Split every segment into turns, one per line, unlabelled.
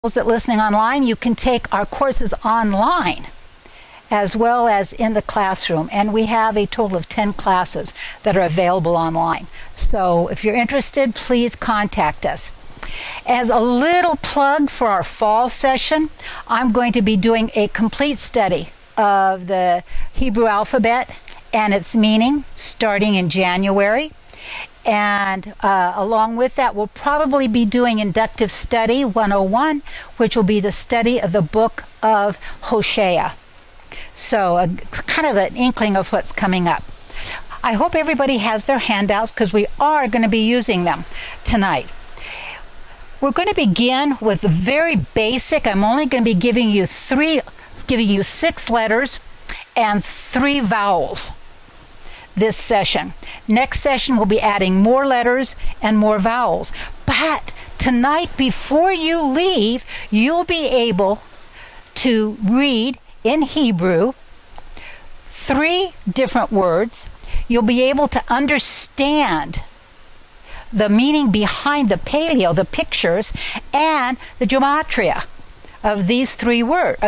Those that are listening online, you can take our courses online as well as in the classroom, and we have a total of 10 classes that are available online. So if you're interested, please contact us. As a little plug for our fall session, I'm going to be doing a complete study of the Hebrew alphabet and its meaning starting in January. And along with that, we'll probably be doing Inductive Study 101, which will be the study of the book of Hosea. So kind of an inkling of what's coming up. I hope everybody has their handouts because we are going to be using them tonight. We're going to begin with the very basic. I'm only going to be giving you 6 letters and 3 vowels this session. Next session we'll be adding more letters and more vowels. But tonight, before you leave, you'll be able to read in Hebrew 3 different words. You'll be able to understand the meaning behind the paleo, the pictures, and the gematria of these 3 words.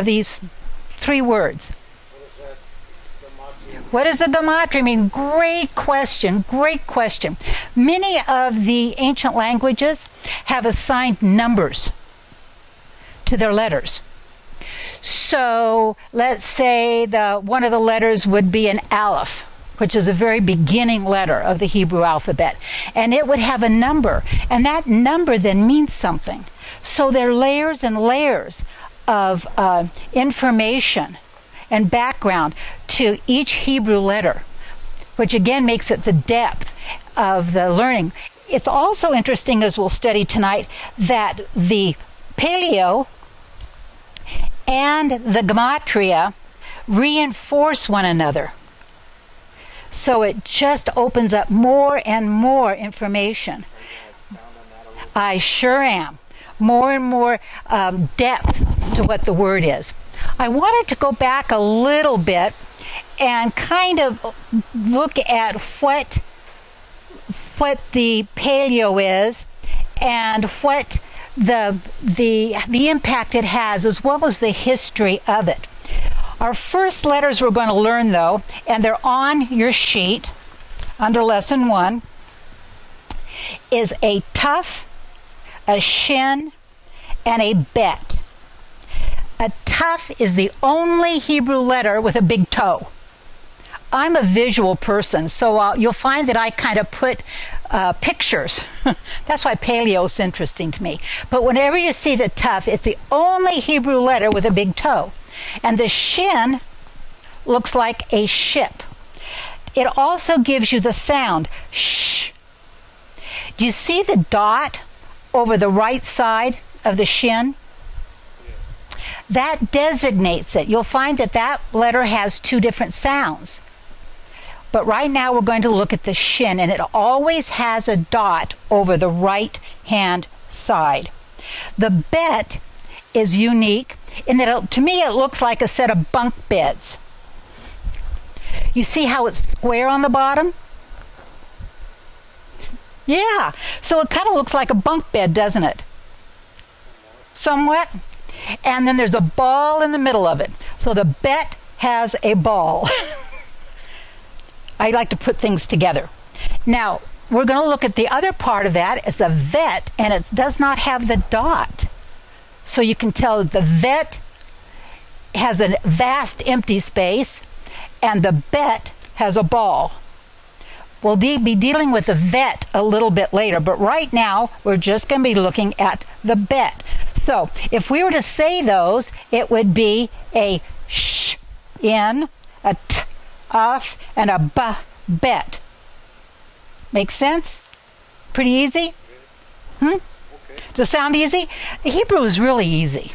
What does the gematria mean? Great question, great question. Many of the ancient languages have assigned numbers to their letters. So let's say one of the letters would be an aleph, which is a very beginning letter of the Hebrew alphabet. And it would have a number, and that number then means something. So there are layers and layers of information and background to each Hebrew letter, which again makes it the depth of the learning. It's also interesting, as we'll study tonight, that the paleo and the gematria reinforce one another. So it just opens up more and more information. I sure am. More and more depth to what the word is. I wanted to go back a little bit and kind of look at what the paleo is and what the impact it has, as well as the history of it. Our first letters we're going to learn, though, and they're on your sheet under lesson 1, is a tuf, a shin, and a bet. A tuf is the only Hebrew letter with a big toe. I'm a visual person, so you'll find that I kind of put pictures. That's why paleo is interesting to me. But whenever you see the tuf, it's the only Hebrew letter with a big toe. And the shin looks like a ship. It also gives you the sound sh. Do you see the dot over the right side of the shin? That designates it. You'll find that that letter has 2 different sounds. But right now we're going to look at the shin, and it always has a dot over the right hand side. The bet is unique in that to me it looks like a set of bunk beds. You see how it's square on the bottom? Yeah, so it kind of looks like a bunk bed, doesn't it? Somewhat. And then there's a ball in the middle of it. So the bet has a ball. I like to put things together. Now, we're going to look at the other part of that. It's a vet, and it does not have the dot. So you can tell that the vet has a vast empty space, and the bet has a ball. We'll be dealing with the vet a little bit later, but right now we're just going to be looking at the bet. So if we were to say those, it would be a sh in, a t off, and a b bet. Make sense? Pretty easy? Okay. Does it sound easy? Hebrew is really easy.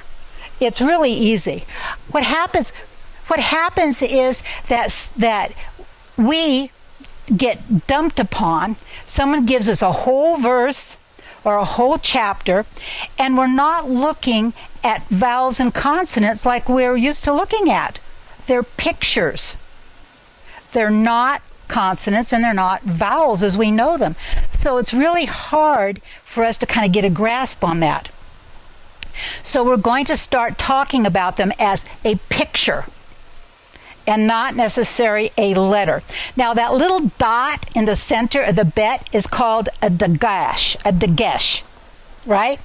It's really easy. What happens is that we get dumped upon. Someone gives us a whole verse or a whole chapter, and we're not looking at vowels and consonants like we're used to looking at. They're pictures. They're not consonants and they're not vowels as we know them. So it's really hard for us to kind of get a grasp on that. So we're going to start talking about them as a picture and not necessarily a letter. Now that little dot in the center of the bet is called a dagesh, right?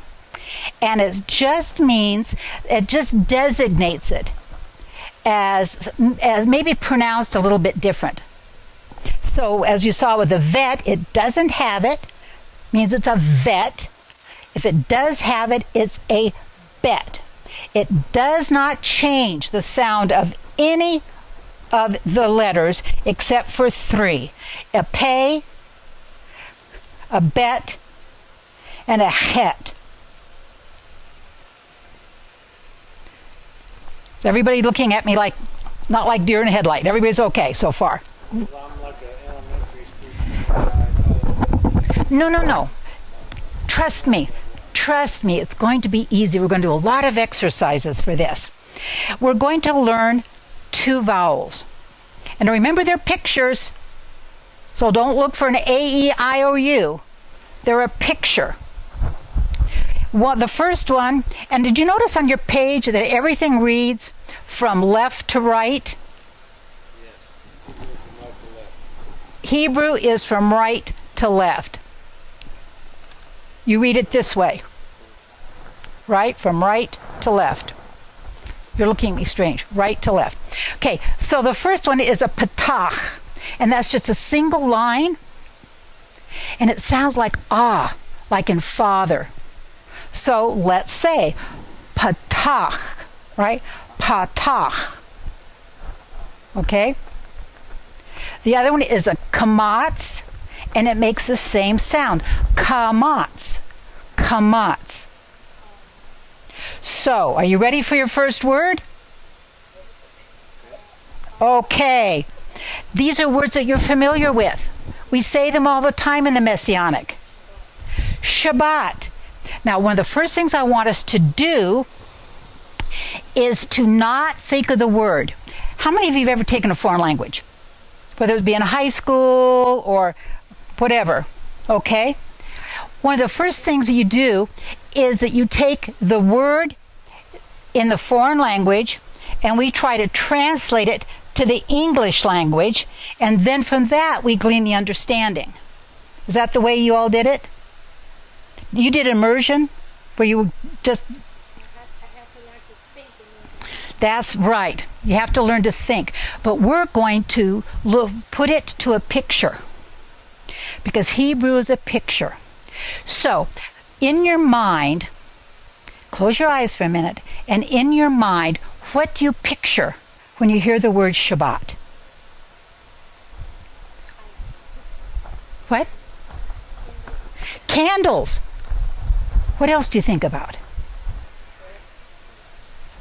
And it just means, it just designates it as maybe pronounced a little bit different. So as you saw with the vet, it doesn't have it, means it's a vet. If it does have it, it's a bet. It does not change the sound of any of the letters except for three: a pay, a bet, and a het. Is everybody looking at me like, not like deer in a headlight? Everybody's okay so far?
I'm like an elementary student.
No. Trust me. Trust me. It's going to be easy. We're going to do a lot of exercises for this. We're going to learn 2 vowels. And remember, they're pictures. So don't look for an A-E-I-O-U. They're a picture. Well, the first one, and did you notice on your page that everything reads from left to right?
Yes.
Hebrew is from right to left. You read it this way, right? From right to left. You're looking at me strange. Right to left. Okay, so the first one is a patach, and that's just a single line, and it sounds like ah, like in father. So let's say patach, right? Patach. Okay? The other one is a kamatz, and it makes the same sound. Kamatz. Kamatz. So, are you ready for your first word? Okay. These are words that you're familiar with. We say them all the time in the Messianic. Shabbat. Now, one of the first things I want us to do is to not think of the word. How many of you have ever taken a foreign language? Whether it be in high school or whatever, okay? One of the first things that you do is that you take the word in the foreign language and we try to translate it to the English language, and then from that we glean the understanding. Is that the way you all did it? You did immersion, where you just...
I have to learn to think.
That's right. You have to learn to think. But we're going to put it to a picture, because Hebrew is a picture. So, in your mind, close your eyes for a minute, and in your mind, what do you picture when you hear the word Shabbat? What? Candles. What else do you think about?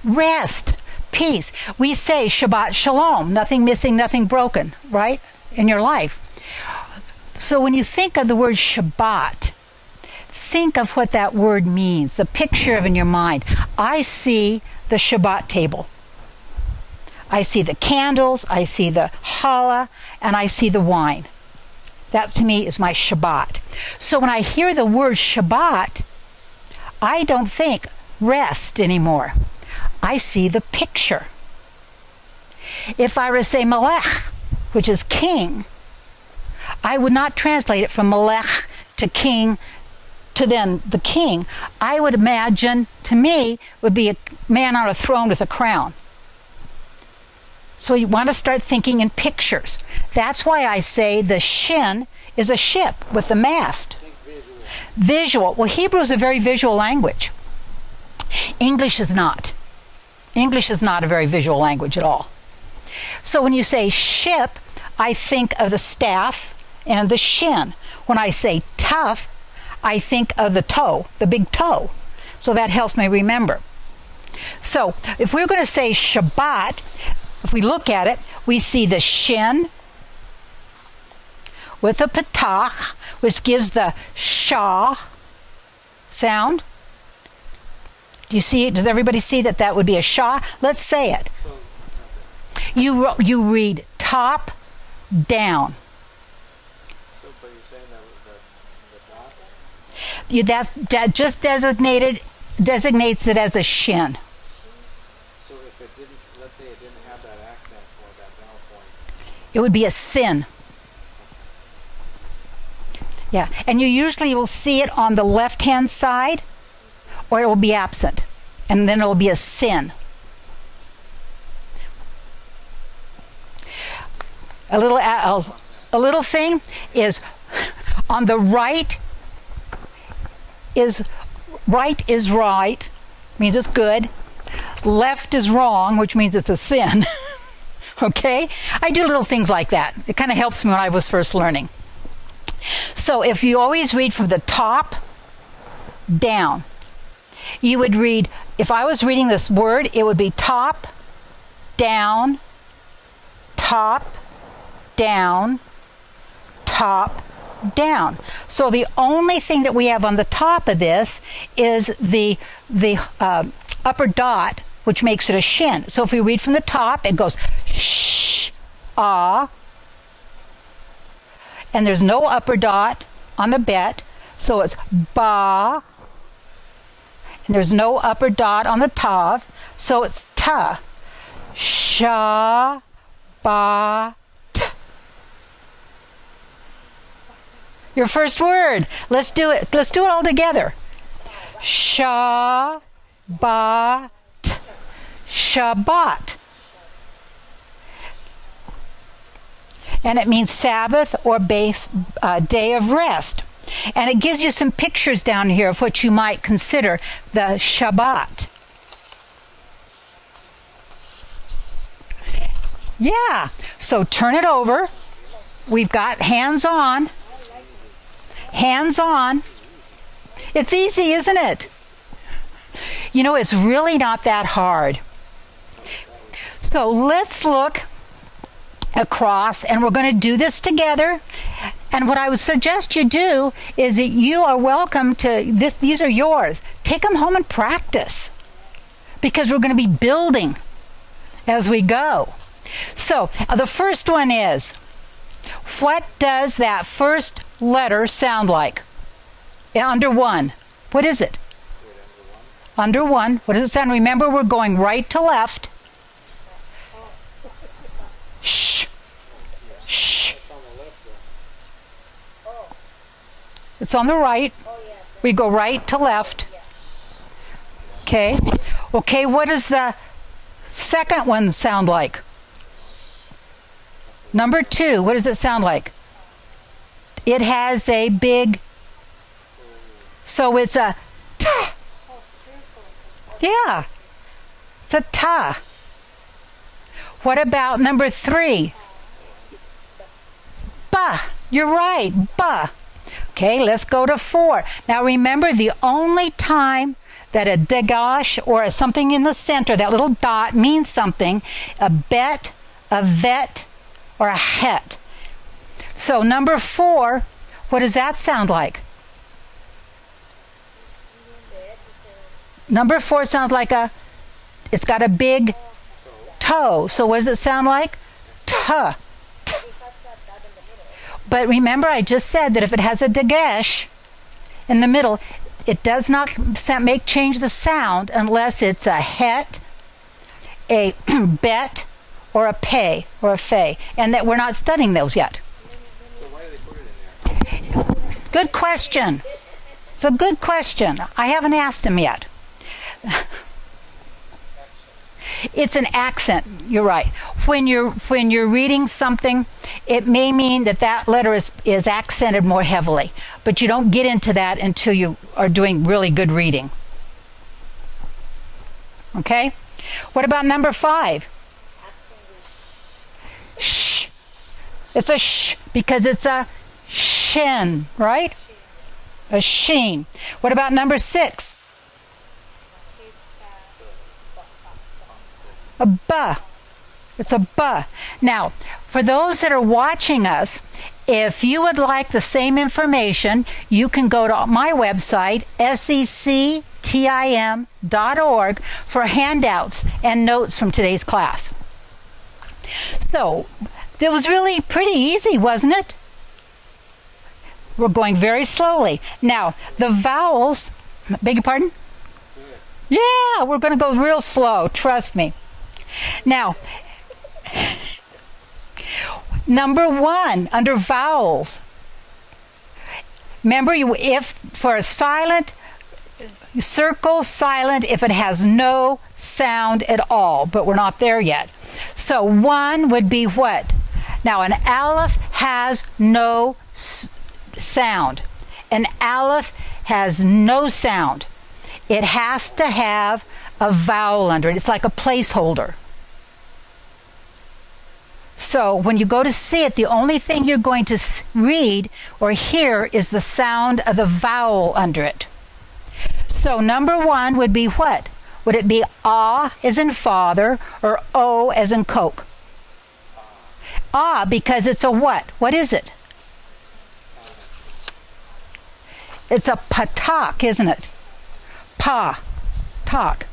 Rest. Peace. We say Shabbat Shalom, nothing missing, nothing broken, right? In your life. So when you think of the word Shabbat, think of what that word means, the picture of in your mind. I see the Shabbat table. I see the candles, I see the challah, and I see the wine. That to me is my Shabbat. So when I hear the word Shabbat, I don't think rest anymore. I see the picture. If I were to say Melech, which is king, I would not translate it from Melech to king to then the king. I would imagine, to me, would be a man on a throne with a crown. So you want to start thinking in pictures. That's why I say the shin is a ship with a mast. Visual. Well, Hebrew is a very visual language. English is not. English is not a very visual language at all. So when you say ship, I think of the staff and the shin. When I say tough, I think of the toe, the big toe. So that helps me remember. So if we're going to say Shabbat, if we look at it, we see the shin with a patach, which gives the shah sound. Do you see it? Does everybody see that that would be a shah? Let's say it. You read top down.
So, but you're saying that with the dots?
That just designated designates it as a shin.
So if it didn't, let's say it didn't have that accent or that vowel point.
It would be a sin. Yeah, and you usually will see it on the left-hand side, or it will be absent, and then it will be a sin. A little thing is on the right is right, means it's good. Left is wrong, which means it's a sin. Okay? I do little things like that. It kind of helps me when I was first learning. So if you always read from the top down, you would read, if I was reading this word, it would be top, down, top, down, top, down. So the only thing that we have on the top of this is the upper dot, which makes it a shin. So if we read from the top, it goes sh, ah, and there's no upper dot on the bet, so it's ba, and there's no upper dot on the tav, so it's ta, sha, ba, t. Your first word. Let's do it. Let's do it all together. Sha, ba, t. Shabbat. And it means Sabbath or day of rest. And it gives you some pictures down here of what you might consider the Shabbat. Yeah, so turn it over. We've got hands on. Hands on. It's easy, isn't it? You know, it's really not that hard. So let's look across, and we're going to do this together. And what I would suggest you do is that you are welcome to this. These are yours. Take them home and practice, because we're going to be building as we go. So the first one is, what does that first letter sound like? Under one. What is it? Under one. What does it sound? Remember, we're going right to left. Shh. Shh. It's on the right. We go right to left. Okay. Okay, what does the second one sound like? Number two, what does it sound like? It has a big, so it's a ta. Yeah, it's a ta. What about number three? Ba. You're right, ba. Okay, let's go to four. Now remember, the only time that a dagash or something in the center, that little dot, means something, a bet, a vet, or a het. So number four, what does that sound like? Number four sounds like it's got a big toe. So what does it sound like? Tuh. But remember, I just said that if it has a dagesh in the middle, it does not change the sound unless it's a het, a bet, or a pay, or a fay. And that we're not studying those yet.
So why do they put it in there?
Good question. It's a good question. I haven't asked him yet. It's an accent. You're right. When you're reading something, it may mean that that letter is accented more heavily, but you don't get into that until you are doing really good reading. Okay? What about number five? Shh. It's a shh because it's a shin, right? A sheen. What about number six? A ba. It's a ba. Now, for those that are watching us, if you would like the same information, you can go to my website, sectim.org, for handouts and notes from today's class. So, it was really pretty easy, wasn't it? We're going very slowly. Now, the vowels, beg your pardon? Yeah, we're going to go real slow. Trust me. Now, number 1, under vowels. Remember, if for a silent, circle silent if it has no sound at all, but we're not there yet. So 1 would be what? Now, an aleph has no sound. An aleph has no sound. It has to have a vowel under it. It's like a placeholder. So when you go to see it, the only thing you're going to read or hear is the sound of the vowel under it. So number 1 would be what? Would it be ah as in father or o as in coke? Ah, because it's a what? What is it? It's a patak, isn't it? Pa, talk.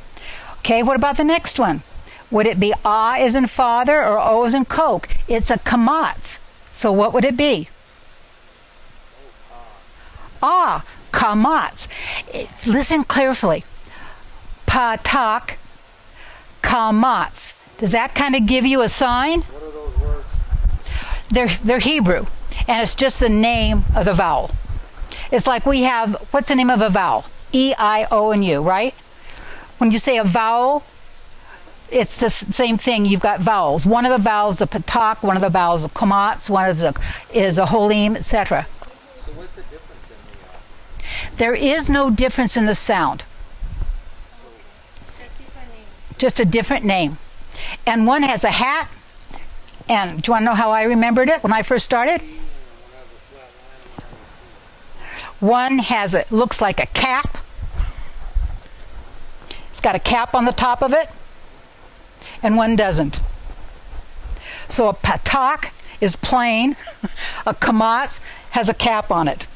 Okay, what about the next one? Would it be ah as in father or o as in coke? It's a kamatz. So what would it be? Ah, kamatz. Listen carefully. Patak, kamatz. Does that kind of give you a sign?
What are those words?
They're Hebrew, and it's just the name of the vowel. It's like we have, what's the name of a vowel? E, I, O, and U, right? When you say a vowel, it's the same thing. You've got vowels. One of the vowels is a patak, one of the vowels is a kamatz, one of the is a holim, etc.
So what's the difference in the...
There is no difference in the sound. Just a different name. And one has a hat. And do you want to know how I remembered it when I first started? One has it looks like a cap. It's got a cap on the top of it, and one doesn't. So a patak is plain. A kamatz has a cap on it.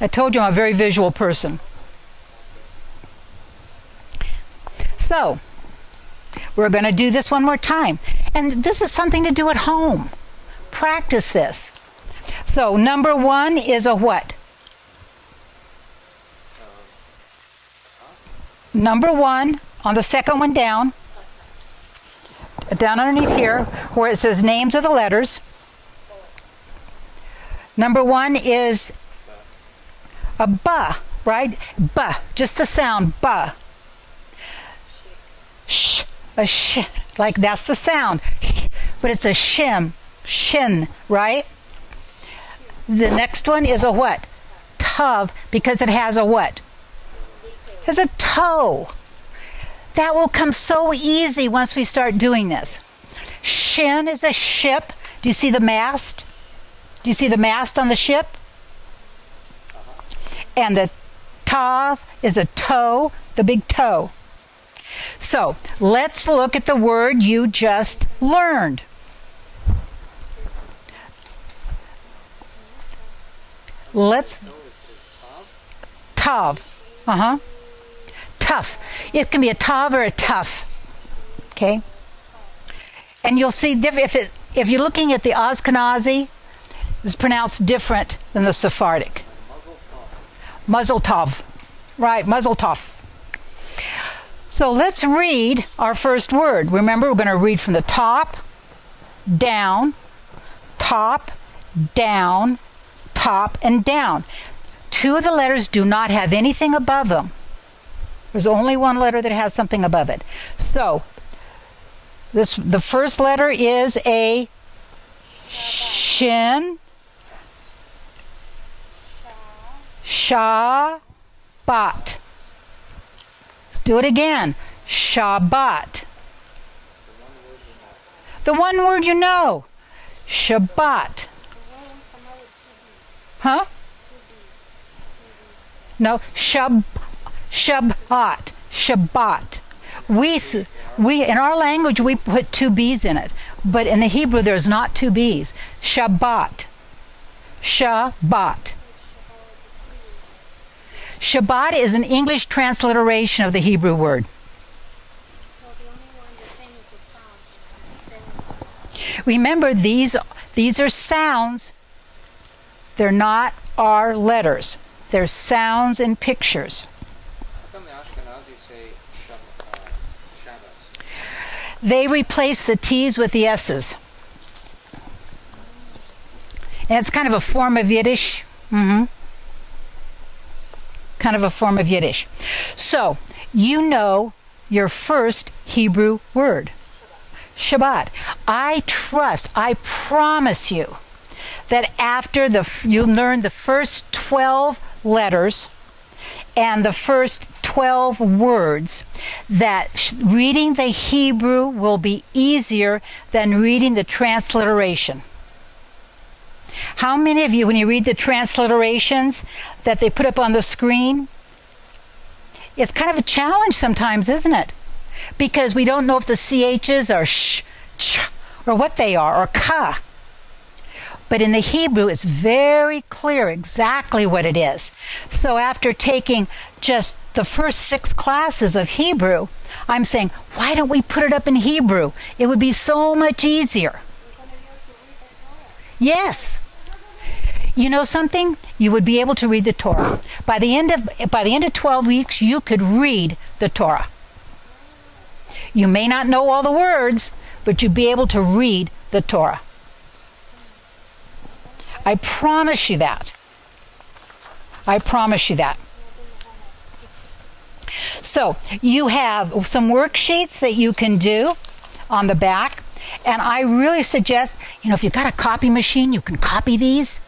I told you I'm a very visual person. So we're going to do this one more time. And this is something to do at home. Practice this. So number 1 is a what? Number 1, on the second one down underneath here, where it says names of the letters. Number 1 is a ba, right? Ba, just the sound, ba. Sh, a sh, like that's the sound. But it's a shim, shin, right? The next one is a what? Tav, because it has a what? Has a toe. That will come so easy once we start doing this. Shin is a ship. Do you see the mast? Do you see the mast on the ship? And the tav is a toe, the big toe. So let's look at the word you just learned. Let's tav. Tough. It can be a tav or a tough. Okay? And you'll see if you're looking at the Ashkenazi, it's pronounced different than the Sephardic. Muzzle tov. Right, muzzle tov. So let's read our first word. Remember, we're going to read from the top, down, top, down, top, and down. 2 of the letters do not have anything above them. There's only one letter that has something above it. So the first letter is a shin. Shabbat. Let's do it again. Shabbat. The one word you know. Shabbat. Huh? No, Shabbat. Shabbat. We in our language we put 2 B's in it, but in the Hebrew there's not 2 B's. Shabbat. Shabbat. Shabbat is an English transliteration of the Hebrew word.
So the only one the same is the sound.
Remember, these are sounds. They're not our letters. They're sounds and pictures.
How come the Ashkenazi say
They replace the T's with the S's. And it's kind of a form of Yiddish. Kind of a form of Yiddish. So, you know your first Hebrew word. Shabbat. I promise you that after you learn the first 12 letters and the first 12 words, that reading the Hebrew will be easier than reading the transliteration. How many of you, when you read the transliterations that they put up on the screen, it's kind of a challenge sometimes, isn't it? Because we don't know if the CHs are sh, ch, or what they are, or ka. But in the Hebrew, it's very clear exactly what it is. So after taking just the first 6 classes of Hebrew, I'm saying, why don't we put it up in Hebrew? It would be so much easier. Yes. You know something? You would be able to read the Torah. By the end of 12 weeks, you could read the Torah. You may not know all the words, but you'd be able to read the Torah. I promise you that. I promise you that. So, you have some worksheets that you can do on the back. And I really suggest, if you've got a copy machine, you can copy these,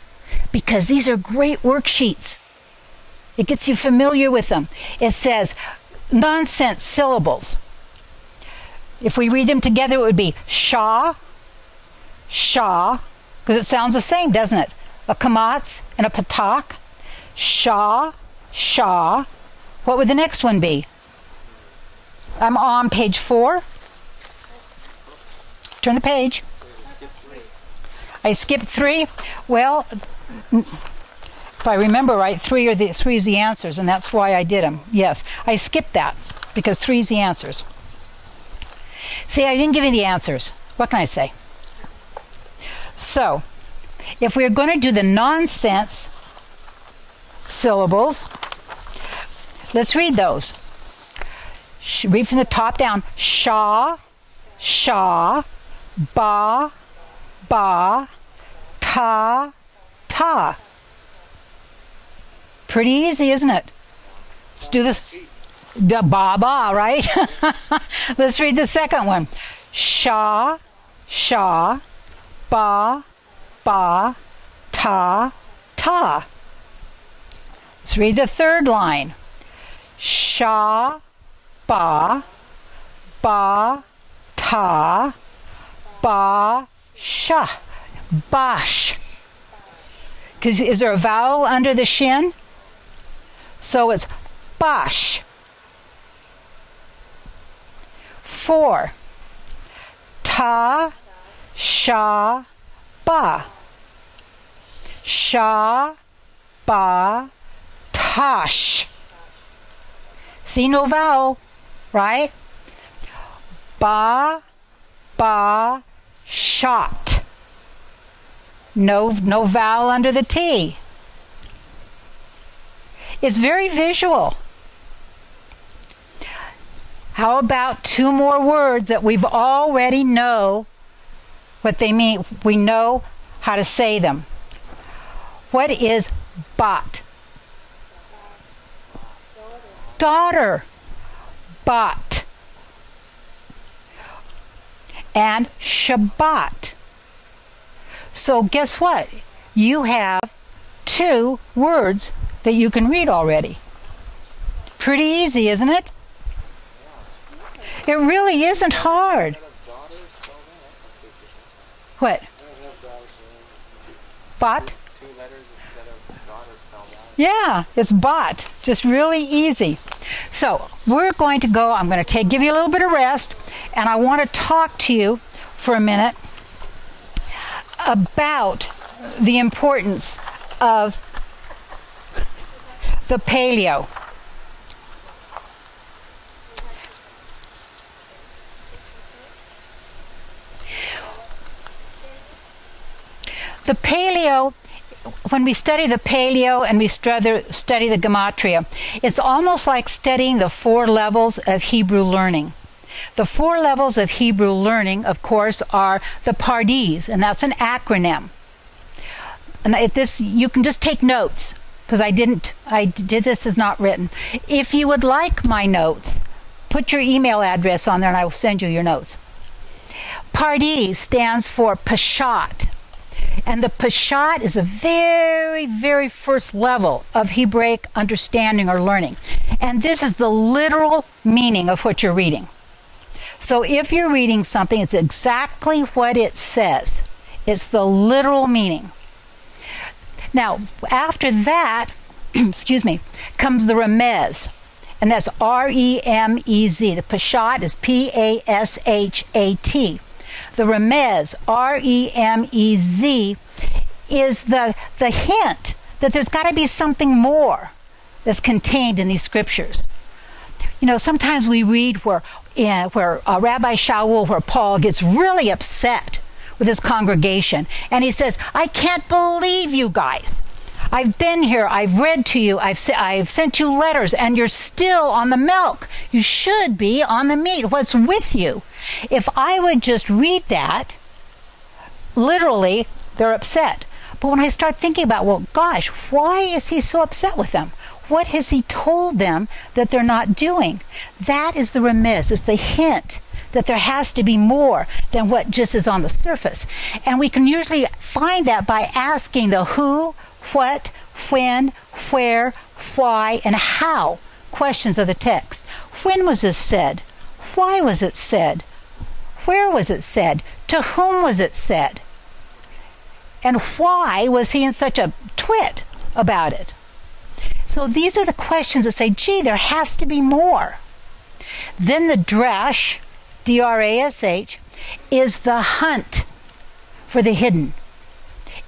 because these are great worksheets. It gets you familiar with them. It says nonsense syllables. If we read them together, it would be shah, shah, because it sounds the same, doesn't it? A kamatz and a patak. Shah, shah. What would the next one be? I'm on page 4. Turn the page. I skipped 3. Well, if I remember right, 3 is the answers, and that's why I did them. Yes, I skipped that because 3 is the answers. See, I didn't give you the answers. What can I say? So, if we're going to do the nonsense syllables, let's read those. Read from the top down. Shah, shah, ba, ba, ta, ta. Pretty easy, isn't it? Let's do this. The ba ba, right? Let's read the second one. Sha, sha, ba, ba, ta, ta. Let's read the third line. Sha, ba, ba, ta, ba, sha. Bash. Because is there a vowel under the shin? So it's bash. 4. Ta, sha, ba. Sha, ba, tash. See, no vowel, right? Ba, ba, shot. No vowel under the T. It's very visual. How about 2 more words that we've already know what they mean? We know how to say them. What is bat? Daughter. Bat. And Shabbat. So guess what? You have 2 words that you can read already. Pretty easy, isn't it? It really isn't hard. What? Bot?
2 letters instead of daughter spelled out.
Yeah, it's bot. Just really easy. So we're going to go, I'm going to give you a little bit of rest, and I want to talk to you for a minute about the importance of the paleo. The paleo, when we study the paleo and we study the gematria, it's almost like studying the 4 levels of Hebrew learning. The 4 levels of Hebrew learning, of course, are the Pardes, and that's an acronym. And if this, you can just take notes, because I did this as not written. If you would like my notes, put your email address on there and I will send you your notes. Pardes stands for Peshat. And the Peshat is a very, very first level of Hebraic understanding or learning. And this is the literal meaning of what you're reading. So if you're reading something, it's exactly what it says. It's the literal meaning. Now, after that, excuse me, comes the Remez. And that's R-E-M-E-Z. The Peshat is P-A-S-H-A-T. The Remez, R-E-M-E-Z, is the hint that there's got to be something more that's contained in these scriptures. You know, sometimes we read where Rabbi Shaul, where Paul gets really upset with his congregation, and he says, I can't believe you guys. I've been here, I've read to you, I've sent you letters, and you're still on the milk. You should be on the meat. What's with you? If I would just read that, literally, they're upset. But when I start thinking about, well, gosh, why is he so upset with them? What has he told them that they're not doing? That is the remez, it's the hint that there has to be more than what just is on the surface. And we can usually find that by asking the who, what, when, where, why, and how questions of the text. When was this said? Why was it said? Where was it said? To whom was it said? And why was he in such a twit about it? So these are the questions that say, gee, there has to be more. Then the drash, D-R-A-S-H, is the hunt for the hidden.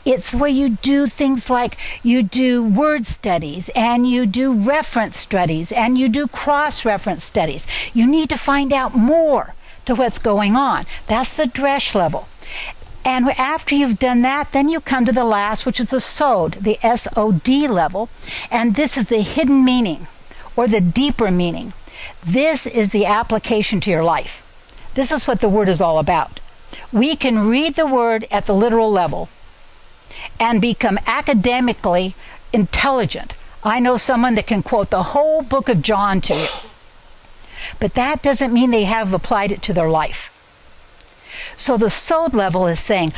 It's where you do things like you do word studies and you do reference studies and you do cross-reference studies. You need to find out more to what's going on. That's the dresh level. And after you've done that, then you come to the last, which is the sod, the S-O-D level. And this is the hidden meaning or the deeper meaning. This is the application to your life. This is what the word is all about. We can read the word at the literal level and become academically intelligent. I know someone that can quote the whole book of John to you. But that doesn't mean they have applied it to their life. So the sod level is saying,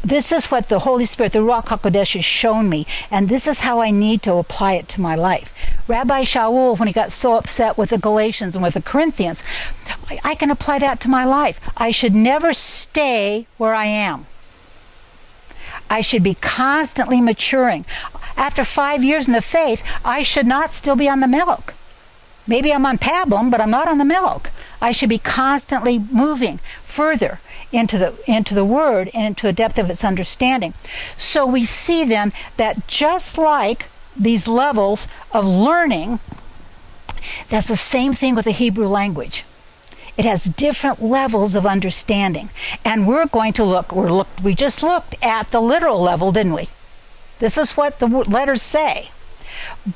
this is what the Holy Spirit, the Ruach HaKodesh, has shown me, and this is how I need to apply it to my life. Rabbi Shaul, when he got so upset with the Galatians and with the Corinthians, I can apply that to my life. I should never stay where I am. I should be constantly maturing. After 5 years in the faith, I should not still be on the milk. Maybe I'm on pablum, but I'm not on the milk. I should be constantly moving further into the Word and into a depth of its understanding. So we see then that just like these levels of learning, that's the same thing with the Hebrew language. It has different levels of understanding. And we're going to we just looked at the literal level, didn't we? This is what the letters say.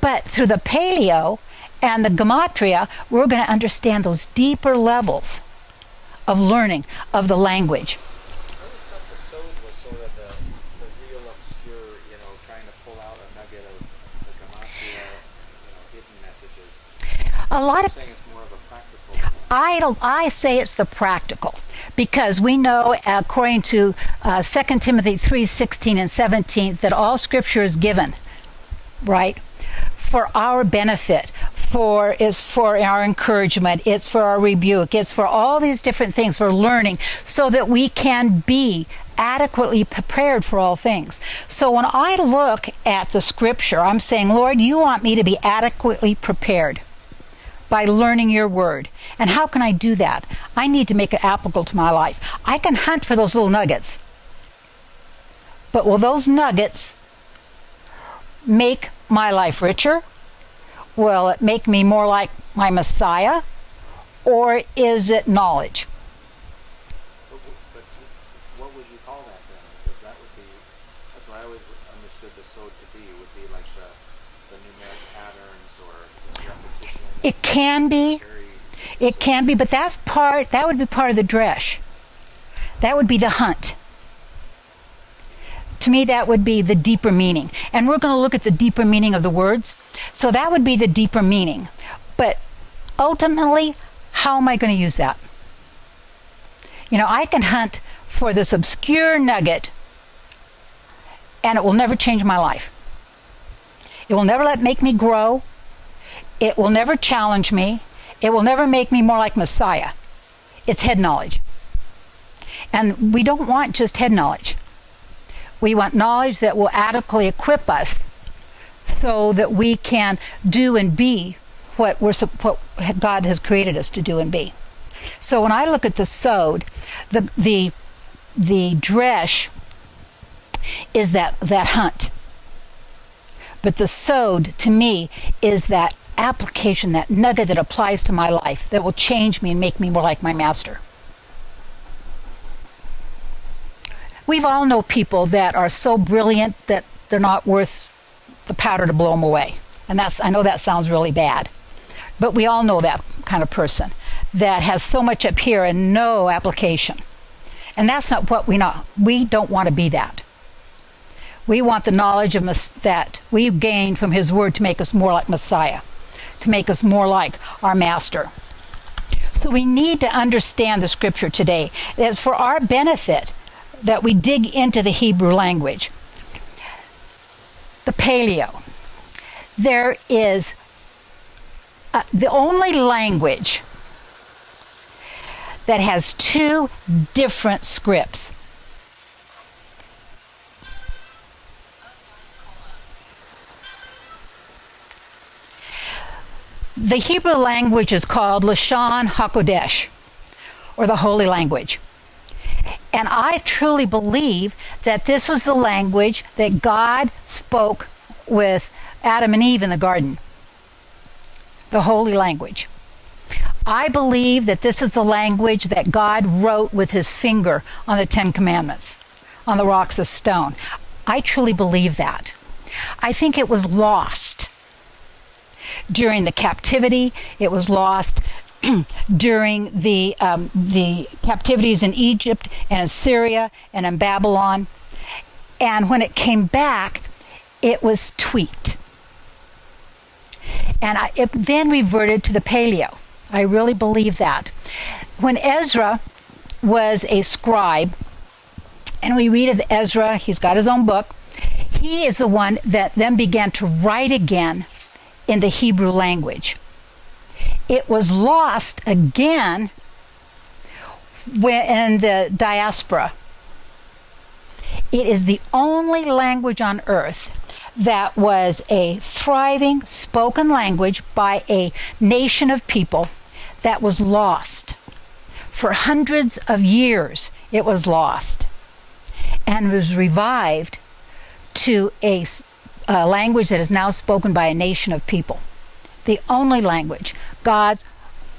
But through the paleo and the gematria, we're going to understand those deeper levels of learning of the language.
I always thought the sod was sort of the real obscure, trying to pull out a nugget of the gematria, hidden messages.
A lot of
saying it's more of a practical.
I say it's the practical, because we know, according to 2 Timothy 3:16 and 17, that all Scripture is given, right, for our benefit, it's for our encouragement, it's for our rebuke, it's for all these different things, for learning, so that we can be adequately prepared for all things. So when I look at the Scripture, I'm saying, Lord, you want me to be adequately prepared by learning your word. And how can I do that? I need to make it applicable to my life. I can hunt for those little nuggets. But will those nuggets make my life richer? Will it make me more like my Messiah? Or is it knowledge?
But what would you call that then? Because that's what I always understood the sod to be. It would be like the numeric patterns or the repetition.
It can be. It can be, but that would be part of the dresh. That would be the hunt. To me, that would be the deeper meaning. And we're going to look at the deeper meaning of the words. So that would be the deeper meaning. But ultimately, how am I going to use that? You know, I can hunt for this obscure nugget, and it will never change my life. It will never make me grow. It will never challenge me. It will never make me more like Messiah. It's head knowledge. And we don't want just head knowledge. We want knowledge that will adequately equip us so that we can do and be what God has created us to do and be. So when I look at the sod, the dresh is that hunt. But the sod, to me, is that application, that nugget that applies to my life, that will change me and make me more like my master. We've all know people that are so brilliant that they're not worth the powder to blow them away. And I know that sounds really bad. But we all know that kind of person that has so much up here and no application. And that's not what we know. We don't want to be that. We want the knowledge of that we gain from His Word to make us more like Messiah, to make us more like our Master. So we need to understand the Scripture today. It's for our benefit that we dig into the Hebrew language. The Paleo. There is the only language that has two different scripts. The Hebrew language is called Lashon HaKodesh, or the Holy Language. And I truly believe that this was the language that God spoke with Adam and Eve in the garden. The Holy Language. I believe that this is the language that God wrote with His finger on the Ten Commandments, on the rocks of stone. I truly believe that. I think it was lost during the captivity. It was lost during the captivities in Egypt and in Syria and in Babylon. And when it came back, it was tweaked. And it then reverted to the Paleo. I really believe that. When Ezra was a scribe, and we read of Ezra, he's got his own book, he is the one that then began to write again in the Hebrew language. It was lost again in the diaspora. It is the only language on earth that was a thriving spoken language by a nation of people that was lost. For hundreds of years, it was lost and was revived to a language that is now spoken by a nation of people. The only language, God's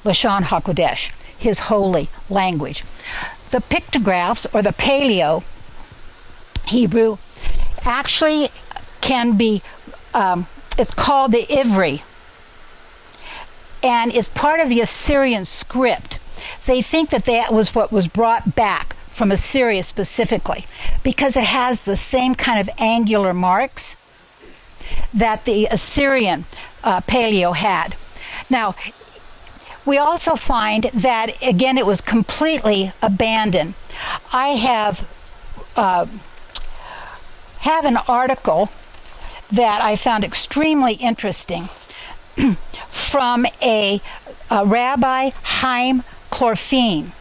Lashon HaKodesh, His holy language. The pictographs, or the Paleo Hebrew, actually can be, it's called the Ivri, and it's part of the Assyrian script. They think that that was what was brought back from Assyria specifically, because it has the same kind of angular marks that the Assyrian Paleo had. Now, we also find that, again, it was completely abandoned. I have an article that I found extremely interesting from a Rabbi Chaim Chlorfine.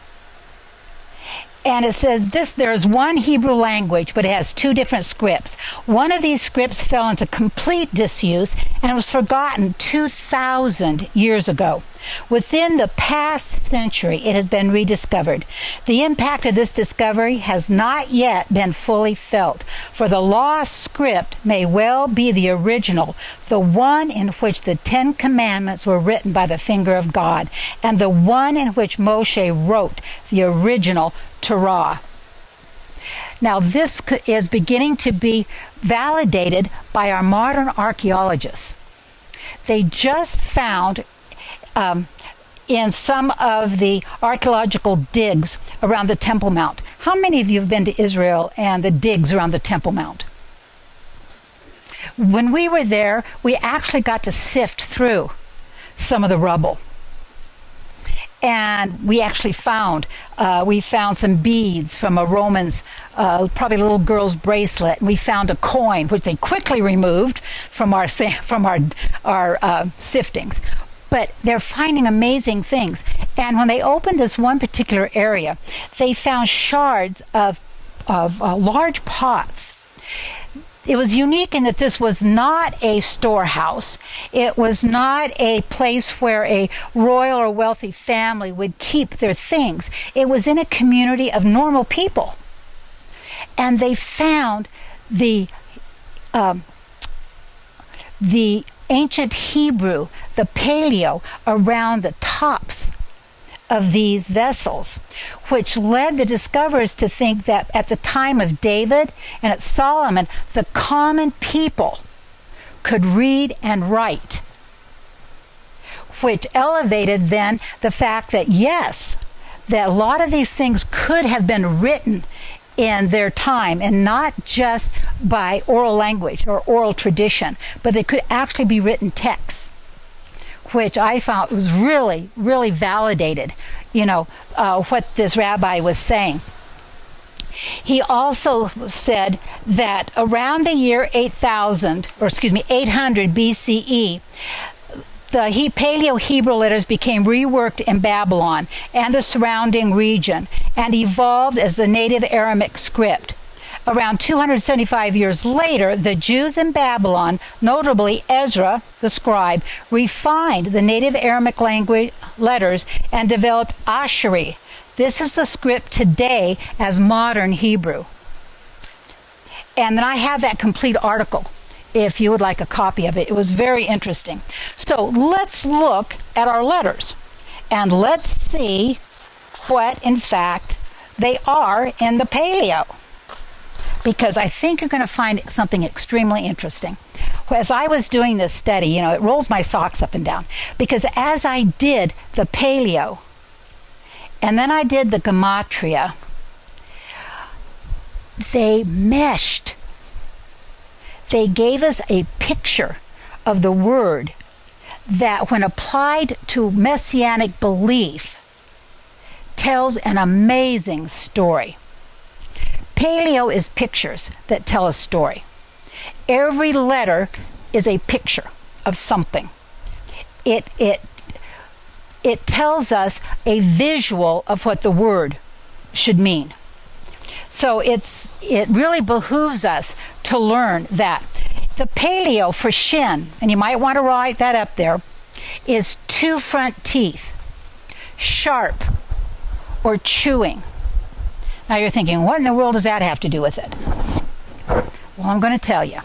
And it says there is one Hebrew language, but it has two different scripts. One of these scripts fell into complete disuse and was forgotten 2,000 years ago. Within the past century, it has been rediscovered. The impact of this discovery has not yet been fully felt, for the lost script may well be the original, the one in which the Ten Commandments were written by the finger of God, and the one in which Moshe wrote the original Torah. Now, this is beginning to be validated by our modern archaeologists. They just found in some of the archaeological digs around the Temple Mount. How many of you have been to Israel and the digs around the Temple Mount? When we were there, we actually got to sift through some of the rubble. And we actually found some beads from a Roman's, probably a little girl's bracelet. And we found a coin, which they quickly removed from our siftings. But they're finding amazing things. And when they opened this one particular area, they found shards of large pots. It was unique in that this was not a storehouse. It was not a place where a royal or wealthy family would keep their things. It was in a community of normal people. And they found the ancient Hebrew, the paleo, around the tops of these vessels, which led the discoverers to think that at the time of David and at Solomon, the common people could read and write, which elevated then the fact that yes, that a lot of these things could have been written in their time, and not just by oral language or oral tradition, but they could actually be written texts, which I found was really, really validated, what this rabbi was saying. He also said that around the year 800 BCE, the Paleo-Hebrew letters became reworked in Babylon and the surrounding region and evolved as the native Aramaic script. Around 275 years later, the Jews in Babylon, notably Ezra, the scribe, refined the native Aramaic language letters and developed Asheri. This is the script today as modern Hebrew. And then I have that complete article if you would like a copy of it. It was very interesting. So let's look at our letters and let's see what, in fact, they are in the Paleo, because I think you're going to find something extremely interesting. As I was doing this study, it rolls my socks up and down, because as I did the Paleo and then I did the Gematria, they meshed. They gave us a picture of the word that, when applied to messianic belief, tells an amazing story. Paleo is pictures that tell a story. Every letter is a picture of something. It tells us a visual of what the word should mean. So it really behooves us to learn that. The Paleo for shin, and you might want to write that up there, is 2 front teeth, sharp or chewing. Now you're thinking, what in the world does that have to do with it? Well, I'm going to tell you.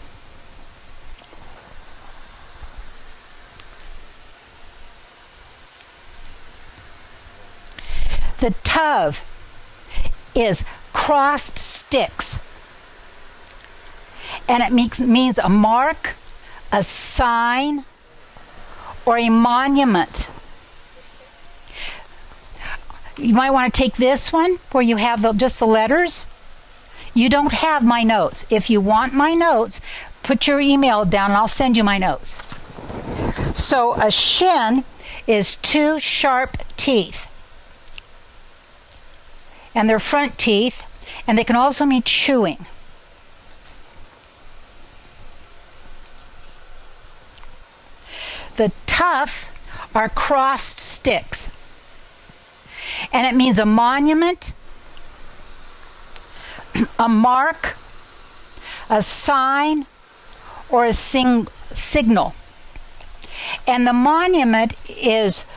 The Tav is crossed sticks. And it means a mark, a sign, or a monument. You might want to take this one where you have just the letters. You don't have my notes. If you want my notes, put your email down and I'll send you my notes. So a shin is 2 sharp teeth. And they're front teeth, and they can also mean chewing. The Tuf are crossed sticks. And it means a monument, a mark, a sign, or a signal. And the monument is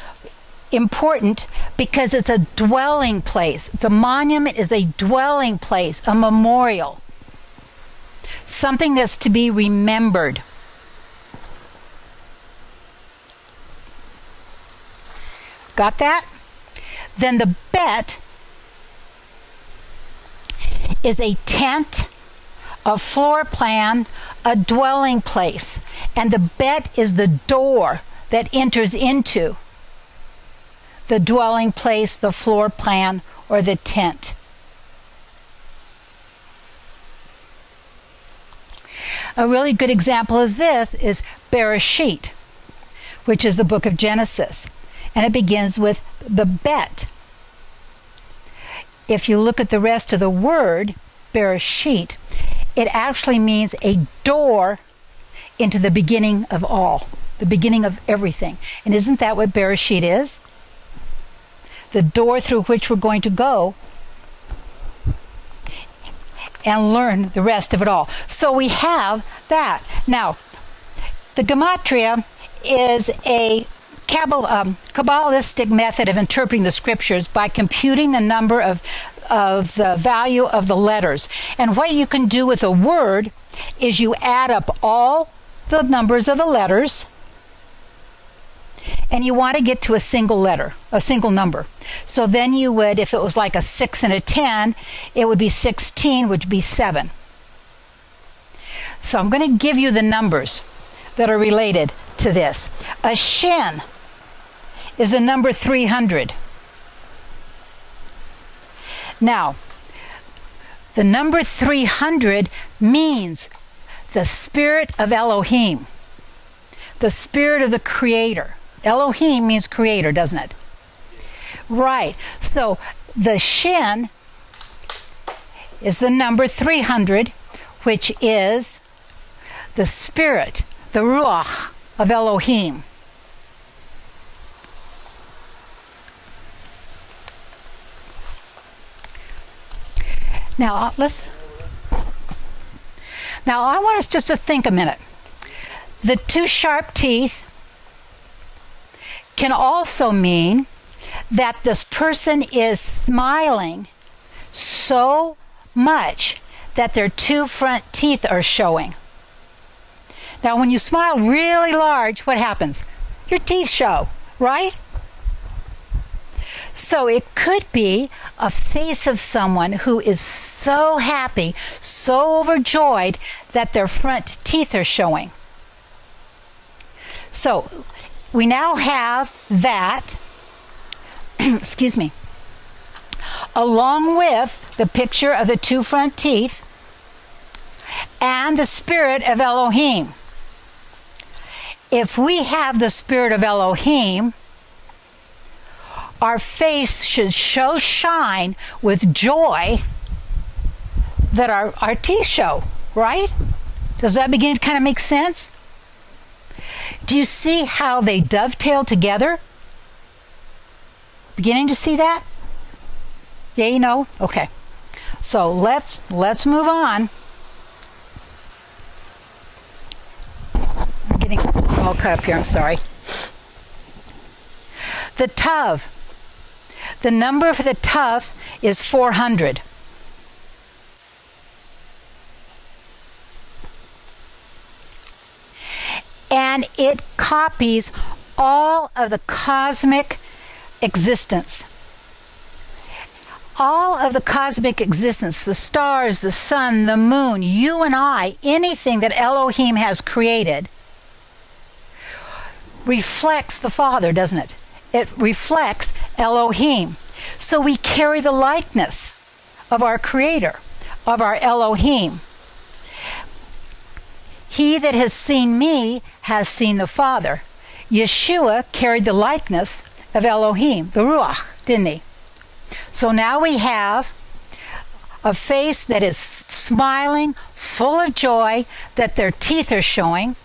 important because it's a dwelling place. A monument is a dwelling place, a memorial, something that's to be remembered. Got that? Then the bet is a tent, a floor plan, a dwelling place. And the bet is the door that enters into the dwelling place, the floor plan, or the tent. A really good example of this is Bereshit, which is the book of Genesis, and it begins with the bet. If you look at the rest of the word, Bereshit, it actually means a door into the beginning of all, the beginning of everything. And isn't that what Bereshit is? The door through which we're going to go and learn the rest of it all. So we have that. Now, the gematria is a Kabbalistic method of interpreting the scriptures by computing the number of the value of the letters. And what you can do with a word is you add up all the numbers of the letters, and you want to get to a single letter, a single number. So then you would, if it was like a 6 and a 10, it would be 16, which would be 7. So I'm going to give you the numbers that are related to this. A shin is a number 300. Now, the number 300 means the spirit of Elohim, the spirit of the Creator. Elohim means creator, doesn't it? Right. So the shin is the number 300, which is the spirit, the ruach of Elohim. Now I want us just to think a minute. The 2 sharp teeth can also mean that this person is smiling so much that their 2 front teeth are showing. Now, when you smile really large, what happens? Your teeth show, right? So it could be a face of someone who is so happy, so overjoyed that their front teeth are showing. So we now have that, excuse me, along with the picture of the 2 front teeth and the spirit of Elohim. If we have the spirit of Elohim, our face should so shine with joy that our teeth show, right? Does that begin to kind of make sense? Do you see how they dovetail together? Beginning to see that? Yeah, you know? Okay. So let's move on. I'm getting all cut up here, I'm sorry. The tav. The number for the tav is 400. And it copies all of the cosmic existence. All of the cosmic existence, the stars, the sun, the moon, you and I, anything that Elohim has created, reflects the Father, doesn't it? It reflects Elohim. So we carry the likeness of our Creator, of our Elohim. He that has seen me has seen the Father. Yeshua carried the likeness of Elohim, the Ruach, didn't he? So now we have a face that is smiling, full of joy, that their teeth are showing.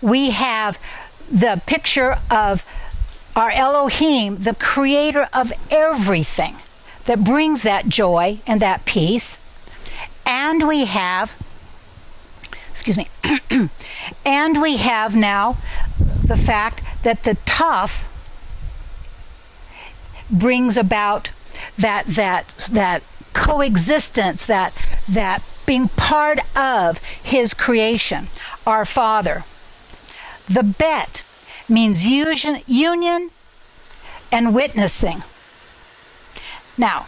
We have the picture of our Elohim, the creator of everything, that brings that joy and that peace. And we have, and we have now the fact that the Taf brings about that coexistence, that being part of his creation, our Father. The Bet means union and witnessing. Now,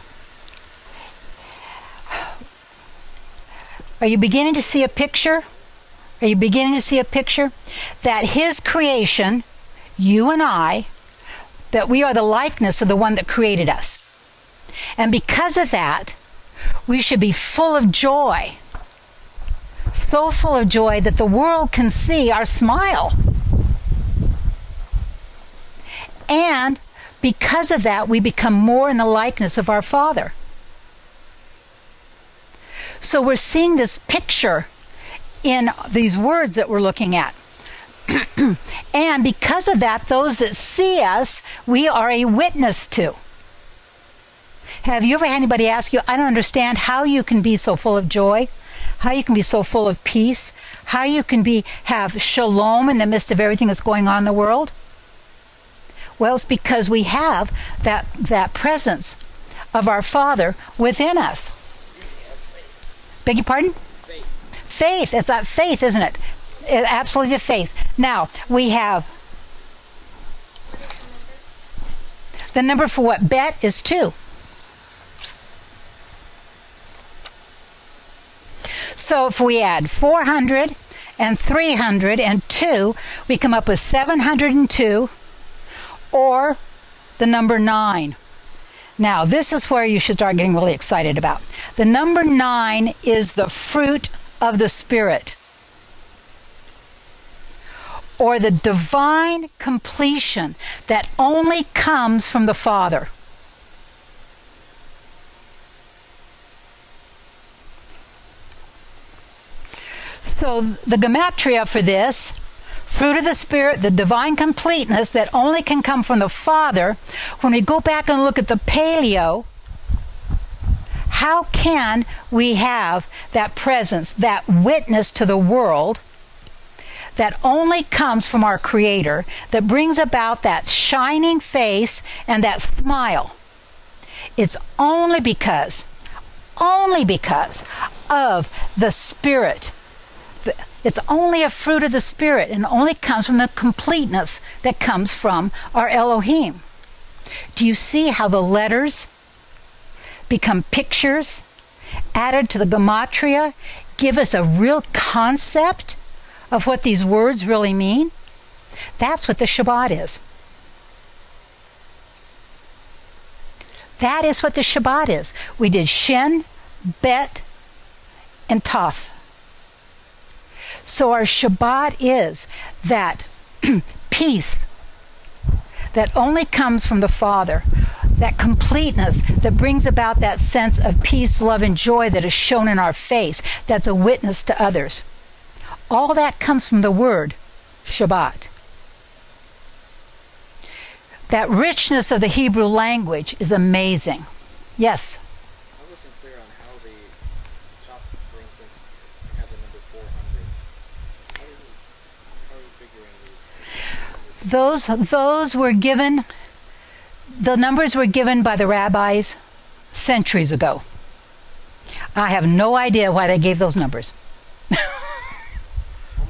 are you beginning to see a picture? Are you beginning to see a picture? That his creation, you and I, that we are the likeness of the one that created us. And because of that, we should be full of joy. So full of joy that the world can see our smile. And because of that, we become more in the likeness of our Father. So we're seeing this picture in these words that we're looking at. And because of that, those that see us, we are a witness to. Have you ever had anybody ask you, I don't understand how you can be so full of joy, how you can be so full of peace, how you can have shalom in the midst of everything that's going on in the world? Well, it's because we have that presence of our Father within us. Beg your pardon? Faith. It's that faith, isn't it? Absolutely the faith. Now, we have the number for what? Bet is 2. So if we add 400 and 300 and 2, we come up with 702, or the number 9. Now, this is where you should start getting really excited about. The number 9 is the fruit of the Spirit, or the divine completion that only comes from the Father. So the gematria for this, fruit of the Spirit, the divine completeness that only can come from the Father, when we go back and look at the paleo, how can we have that presence, that witness to the world that only comes from our Creator, that brings about that shining face and that smile? It's only because of the Spirit. It's only a fruit of the Spirit, and only comes from the completeness that comes from our Elohim. Do you see how the letters become pictures added to the gematria, give us a real concept of what these words really mean? That's what the Shabbat is. That is what the Shabbat is. We did Shin, Bet, and Taf. So our Shabbat is that peace that only comes from the Father, that completeness that brings about that sense of peace, love, and joy that is shown in our face, that's a witness to others. All that comes from the word Shabbat. That richness of the Hebrew language is amazing. Yes?
I wasn't clear on how the top, for instance, had the number 400. How are you figuring these?
Those were given, the numbers were given by the rabbis centuries ago. I have no idea why they gave those numbers.
How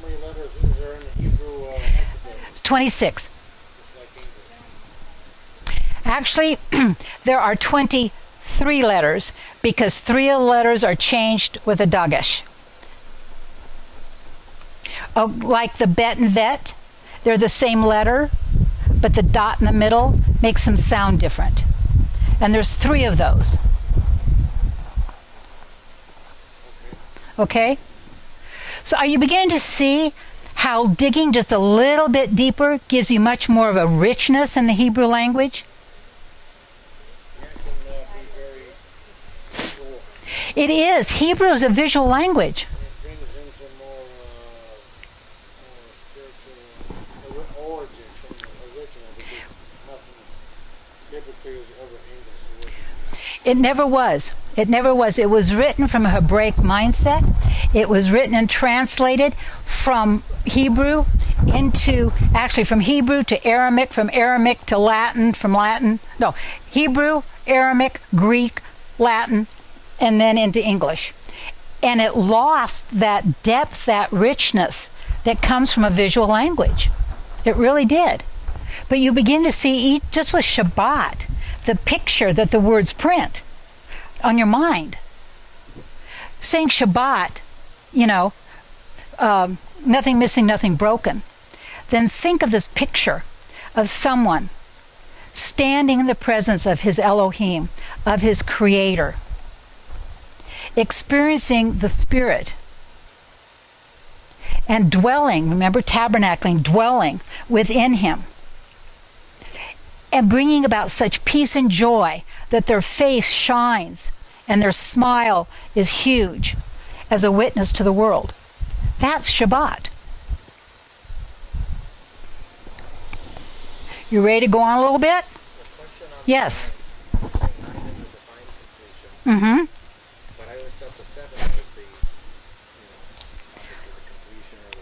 many letters is there in the Hebrew alphabet?
It's 26.
Just like English.
Actually, there are 23 letters because 3 of the letters are changed with a dagesh. Oh, like the bet and vet, they're the same letter, but the dot in the middle makes them sound different. And there's 3 of those. Okay? So are you beginning to see how digging just a little bit deeper gives you much more of a richness in the Hebrew language?
Yeah, it can be very visual.
It is. Hebrew is a visual language.
It brings into more spiritual origin from the original, because nothing biblically is ever English original.
It never was. It never was. It was written from a Hebraic mindset. It was written and translated from Hebrew from Hebrew to Aramaic, from Aramaic to Latin, Hebrew, Aramaic, Greek, Latin, and then into English. And it lost that depth, that richness that comes from a visual language. It really did. But you begin to see, just with Shabbat, the picture that the words print on your mind. Saying Shabbat, nothing missing, nothing broken. Then think of this picture of someone standing in the presence of his Elohim, of his Creator, experiencing the Spirit, and dwelling, remember tabernacling, dwelling within him, and bringing about such peace and joy that their face shines and their smile is huge as a witness to the world. That's Shabbat. You ready to go on a little bit? Yes. Mm-hmm.
But I always thought the 7 was the, obviously the completion or the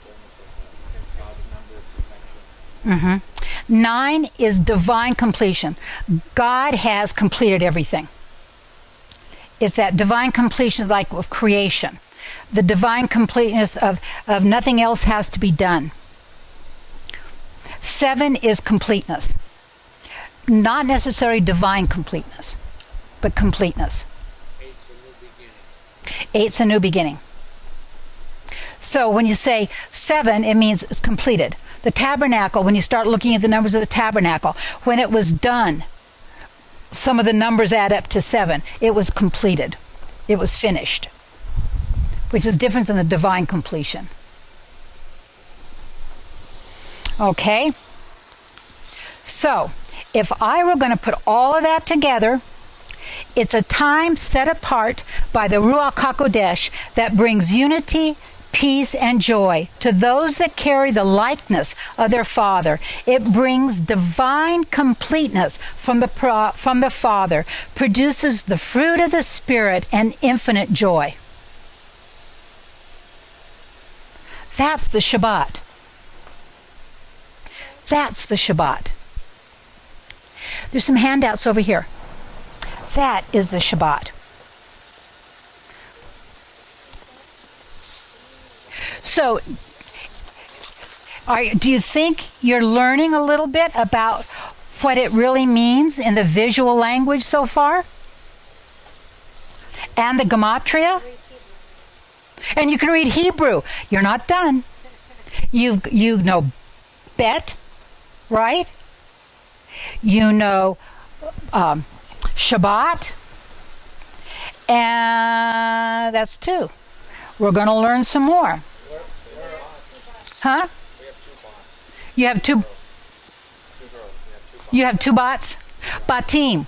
fullness of God's number of perfection.
Mm-hmm. 9 is divine completion. God has completed everything. It's that divine completion like of creation. The divine completeness of nothing else has to be done. 7 is completeness. Not necessarily divine completeness, but completeness.
8's a new beginning.
8's a new beginning. So when you say 7, it means it's completed. The tabernacle, when you start looking at the numbers of the tabernacle, when it was done, some of the numbers add up to 7. It was completed. It was finished. Which is different than the divine completion. Okay? So, if I were going to put all of that together, it's a time set apart by the Ruach HaKodesh that brings unity, peace, and joy to those that carry the likeness of their Father. It brings divine completeness from the Father, produces the fruit of the Spirit and infinite joy. That's the Shabbat. That's the Shabbat. There's some handouts over here. That is the Shabbat. So, do you think you're learning a little bit about what it really means in the visual language so far? And the gematria? And you can read Hebrew. You're not done. You know Bet, right? You know Shabbat. And that's 2. We're going to learn some more. Huh? You have 2. You have 2 bots? Batim.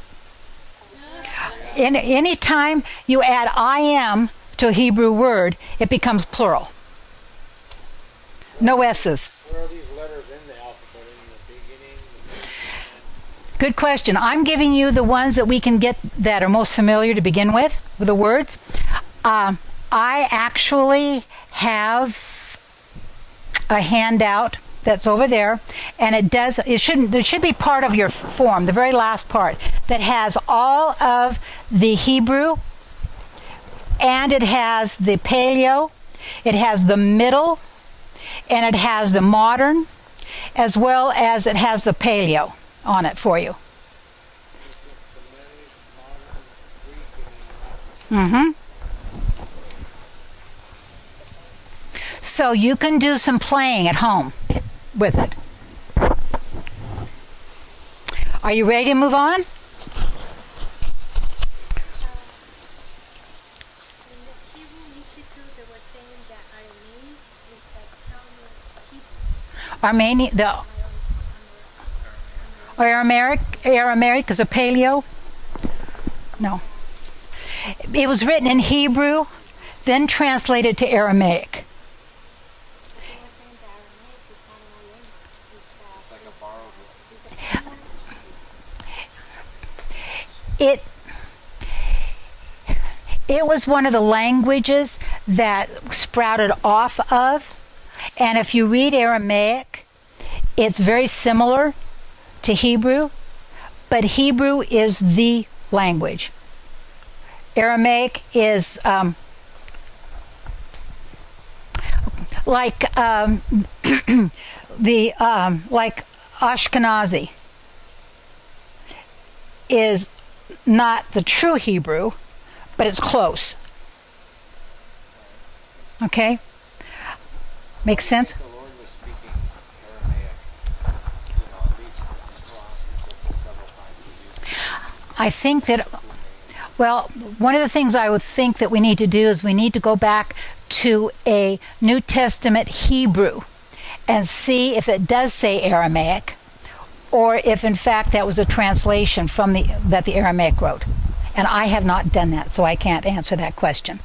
Any time you add I am to a Hebrew word, it becomes plural. No S's.
Where are these letters in the alphabet? In the beginning?
Good question. I'm giving you the ones that we can get that are most familiar to begin with the words. I actually have a handout that's over there, and it should be part of your form, the very last part, that has all of the Hebrew, and it has the Paleo, it has the Middle, and it has the Modern, as well as it has the Paleo on it for you. Mm-hmm. So you can do some playing at home with it. Are you ready to move on?
In the Hebrew Institute, they were saying that Aramaic is like
Armenian, Aramaic is a Paleo? No. It was written in Hebrew, then translated to Aramaic. It was one of the languages that sprouted off of, and if you read Aramaic, it's very similar to Hebrew, but Hebrew is the language. Aramaic is like like Ashkenazi is not the true Hebrew, but it's close. Okay? Makes sense?
The Lord was speaking Aramaic, at least
I think that, well, one of the things I would think that we need to do is we need to go back to a New Testament Hebrew and see if it does say Aramaic, or if in fact that was a translation from that the Aramaic wrote. And I have not done that, so I can't answer that question.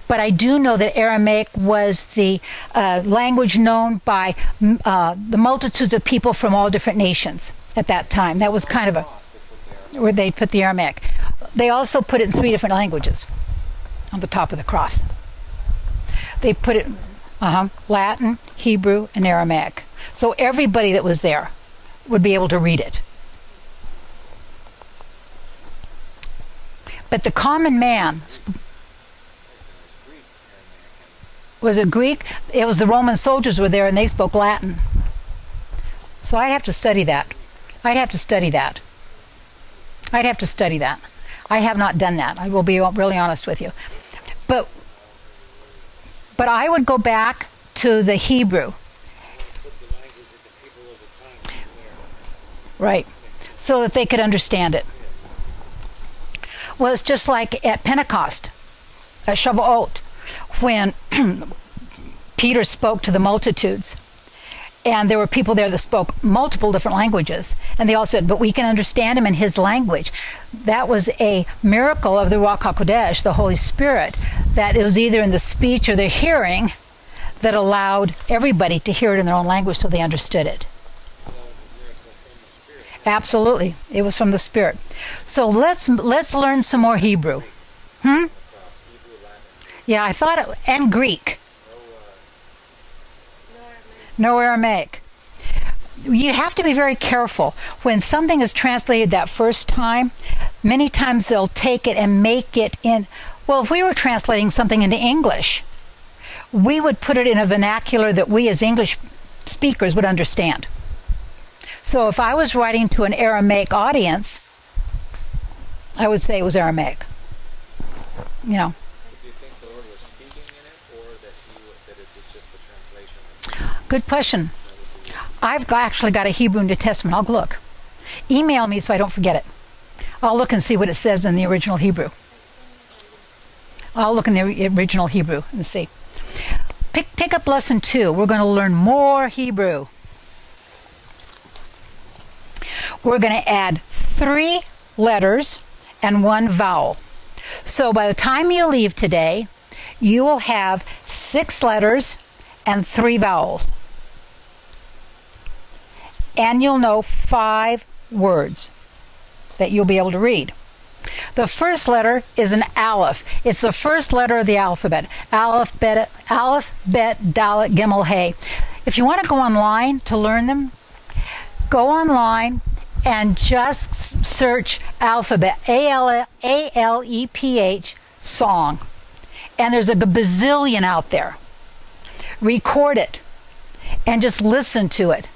But I do know that Aramaic was the language known by the multitudes of people from all different nations at that time. That was kind of where they put the Aramaic. They also put it in 3 different languages on the top of the cross. They put it Latin, Hebrew, and Aramaic. So everybody that was there would be able to read it. But the common man, was it Greek? It was the Roman soldiers were there and they spoke Latin. So I'd have to study that. I have not done that. I will be really honest with you. But I would go back to the Hebrew. Right. So that they could understand it. Well, it's just like at Pentecost, at Shavuot, when Peter spoke to the multitudes, and there were people there that spoke multiple different languages, and they all said, but we can understand him in his language. That was a miracle of the Ruach HaKodesh, the Holy Spirit, that it was either in the speech or the hearing that allowed everybody to hear it in their own language so they understood it. Absolutely. It was from the Spirit. So let's learn some more Hebrew. Yeah, I thought it, and Greek. No Aramaic. You have to be very careful. When something is translated that first time, many times they'll take it and make it in, well, if we were translating something into English, we would put it in a vernacular that we as English speakers would understand. So if I was writing to an Aramaic audience, I would say it was Aramaic. You know.
Do you think the Lord was speaking in it, or that it was just the translation?
Good question. I've actually got a Hebrew New Testament. I'll look. Email me so I don't forget it. I'll look and see what it says in the original Hebrew. I'll look in the original Hebrew and see. Take up lesson 2. We're going to learn more Hebrew. We're going to add 3 letters and 1 vowel. So by the time you leave today, you will have 6 letters and 3 vowels. And you'll know 5 words that you'll be able to read. The first letter is an aleph. It's the first letter of the alphabet. Aleph, bet, dalet, gimel, hey. If you want to go online to learn them, go online and just search alphabet, A-L-E-P-H, song. And there's a bazillion out there. Record it and just listen to it.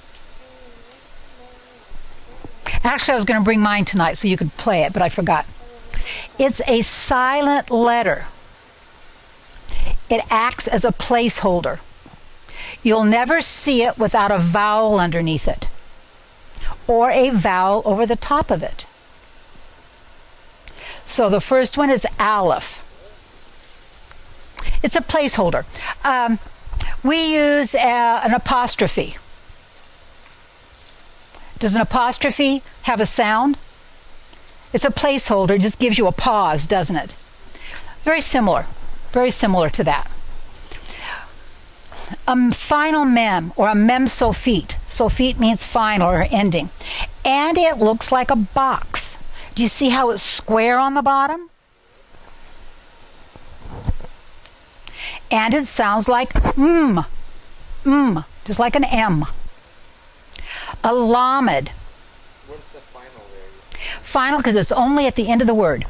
Actually, I was going to bring mine tonight so you could play it, but I forgot. It's a silent letter. It acts as a placeholder. You'll never see it without a vowel underneath it, or a vowel over the top of it. So the first one is aleph. It's a placeholder. We use an apostrophe. Does an apostrophe have a sound? It's a placeholder. It just gives you a pause, doesn't it? Very similar to that. A final mem, or a mem sophite. Sophite means final or ending. And it looks like a box. Do you see how it's square on the bottom? And it sounds like just like an M. A lamed.
What's the final there?
Final because it's only at the end of the word.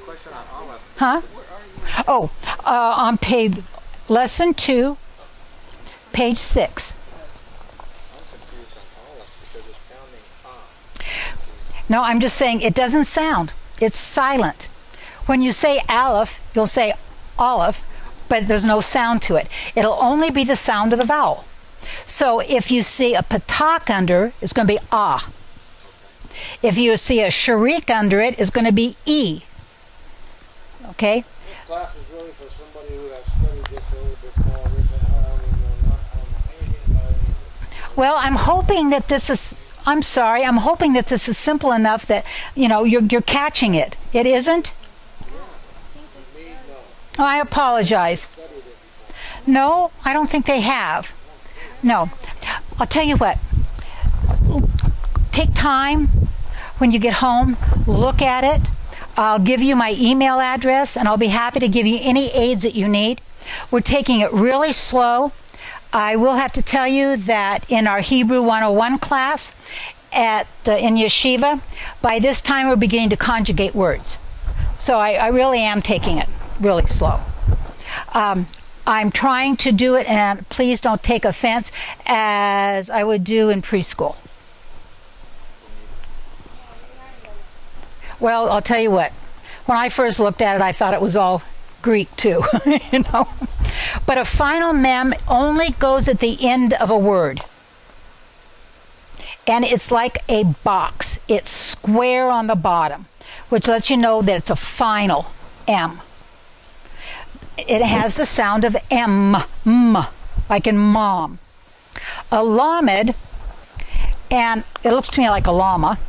Question on aleph.
Huh? Oh, on page, lesson 2, page 6.
I'm confused on aleph because it's sounding
No, I'm just saying it doesn't sound. It's silent. When you say aleph, you'll say aleph, but there's no sound to it. It'll only be the sound of the vowel. So if you see a patak under, it's going to be ah. If you see a sharik under it, it's going to be E. Okay?
This class is really for somebody who has studied this a little bit more. I don't know anything about any of this.
Well, I'm hoping that this is. I'm sorry. I'm hoping that this is simple enough that you're catching it. It isn't. Oh, I apologize. No, I don't think they have. No. I'll tell you what. Take time when you get home. Look at it. I'll give you my email address, and I'll be happy to give you any aids that you need. We're taking it really slow. I will have to tell you that in our Hebrew 101 class in Yeshiva, by this time we're beginning to conjugate words. So I really am taking it really slow. I'm trying to do it, and please don't take offense, as I would do in preschool. Well, I'll tell you what. When I first looked at it, I thought it was all Greek too, But a final mem only goes at the end of a word. And it's like a box. It's square on the bottom, which lets you know that it's a final M. It has the sound of M, like in mom. A lamed, and it looks to me like a llama.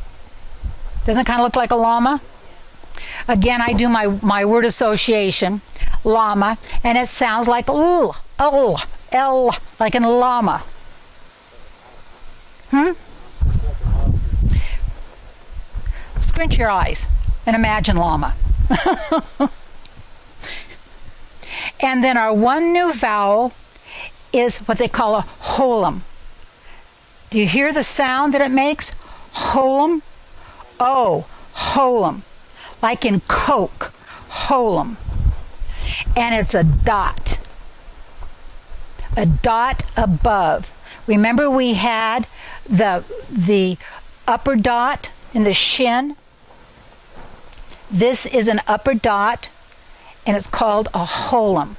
Doesn't it kind of look like a llama? Again, I do my word association, llama, and it sounds like L, like in llama. Squint your eyes and imagine llama. And then our one new vowel is what they call a holum. Do you hear the sound that it makes? Holum. Oh, holum. Like in Coke, holum. And it's a dot. A dot above. Remember we had the upper dot in the shin? This is an upper dot, and it's called a holum.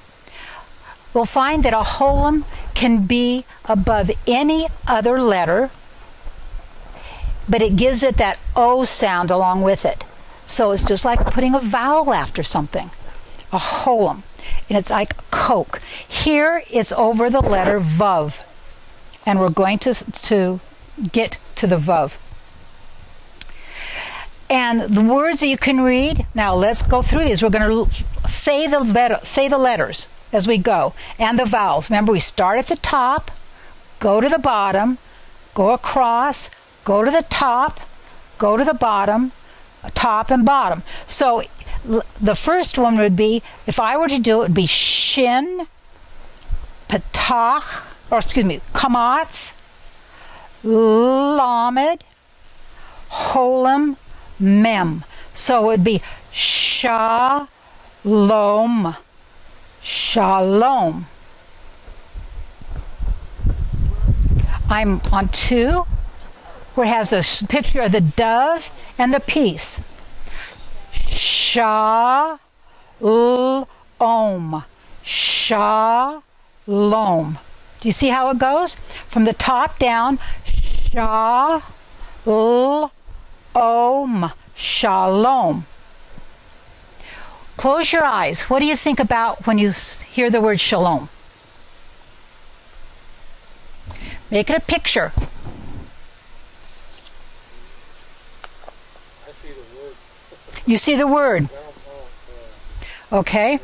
We'll find that a holum can be above any other letter, but it gives it that O sound along with it. So it's just like putting a vowel after something. A holum. And it's like Coke. Here it's over the letter Vav. And we're going to get to the Vav. And the words that you can read, now let's go through these. We're going to say the letters as we go, and the vowels. Remember, we start at the top, go to the bottom, go across, go to the top, go to the bottom, top and bottom. So the first one would be, if I were to do it, would be shin, patach, kamatz, lamed, holem, mem. So it would be shalom, shalom. I'm on 2, where it has this picture of the dove and the peace. Shalom, shalom. Do you see how it goes? From the top down, shalom, shalom. Close your eyes. What do you think about when you hear the word shalom? Make it a picture.
I see the word.
You see the word. Okay.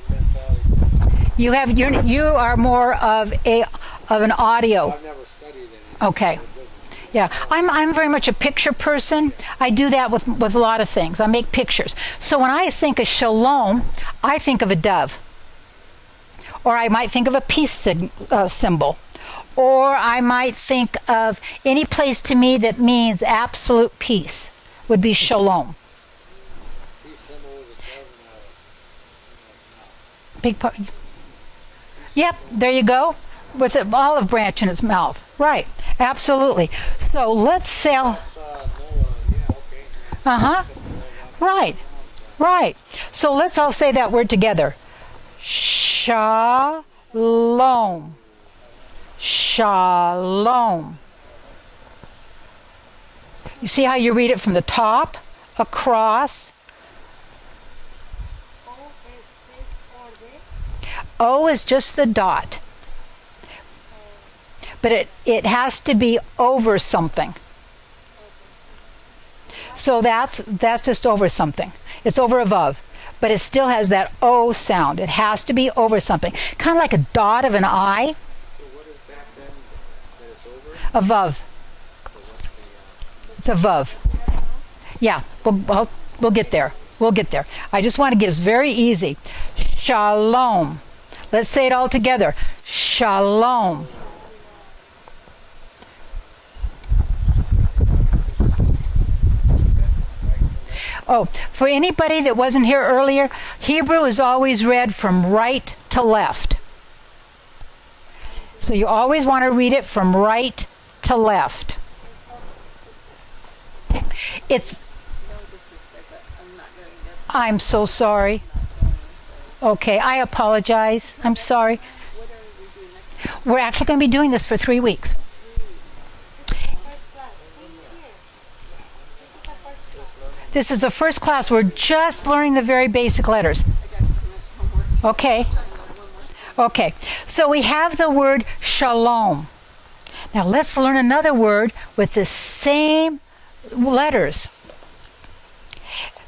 You are more of an audio.
I've never studied it.
Okay. Yeah, I'm very much a picture person. I do that with a lot of things. I make pictures. So when I think of shalom, I think of a dove. Or I might think of a peace symbol. Or I might think of any place to me that means absolute peace would be shalom.
Peace symbol with a dove and
Big part. Yep, there you go. With an olive branch in its mouth. Right, absolutely. So let's say... Right, right. So let's all say that word together. Shalom. Shalom. You see how you read it from the top, across.
O is this or this?
O is just the dot. But it has to be over something. So that's just over something. It's over above. But it still has that O sound. It has to be over something. Kind of like a dot of an I.
So what is that then? That it's over?
Above.
So what's the,
It's above. Yeah, we'll get there. We'll get there. I just want to get it very easy. Shalom. Let's say it all together. Shalom. Oh, for anybody that wasn't here earlier, Hebrew is always read from right to left. So you always want to read it from right to left. It's.
No disrespect, but I'm not going
I'm so sorry. Okay, I apologize. I'm sorry.
What are we doing next time?
We're actually going to be doing this for 3 weeks.
First class. This is the first class.
This is the first class. We're just learning the very basic letters.
I got too much homework.
Okay.
One more.
Okay. So we have the word shalom. Now let's learn another word with the same letters.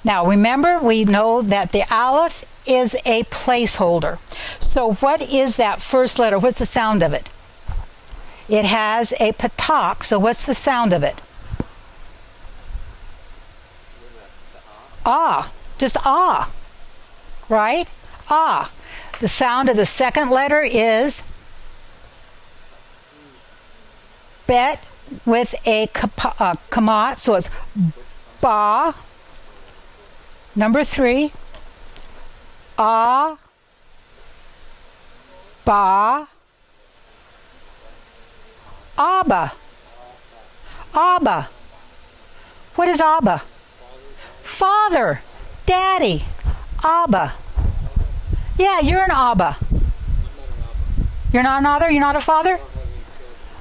Now remember, we know that the aleph is a placeholder. So what is that first letter? What's the sound of it? It has a patak. So what's the sound of it? Ah, just ah, right? Ah. The sound of the second letter is bet with a kamat, so it's ba. Number 3, ah, ba, abba, abba. What is abba? Father, daddy, abba. Yeah, you're an abba. You're not an other? You're not a father?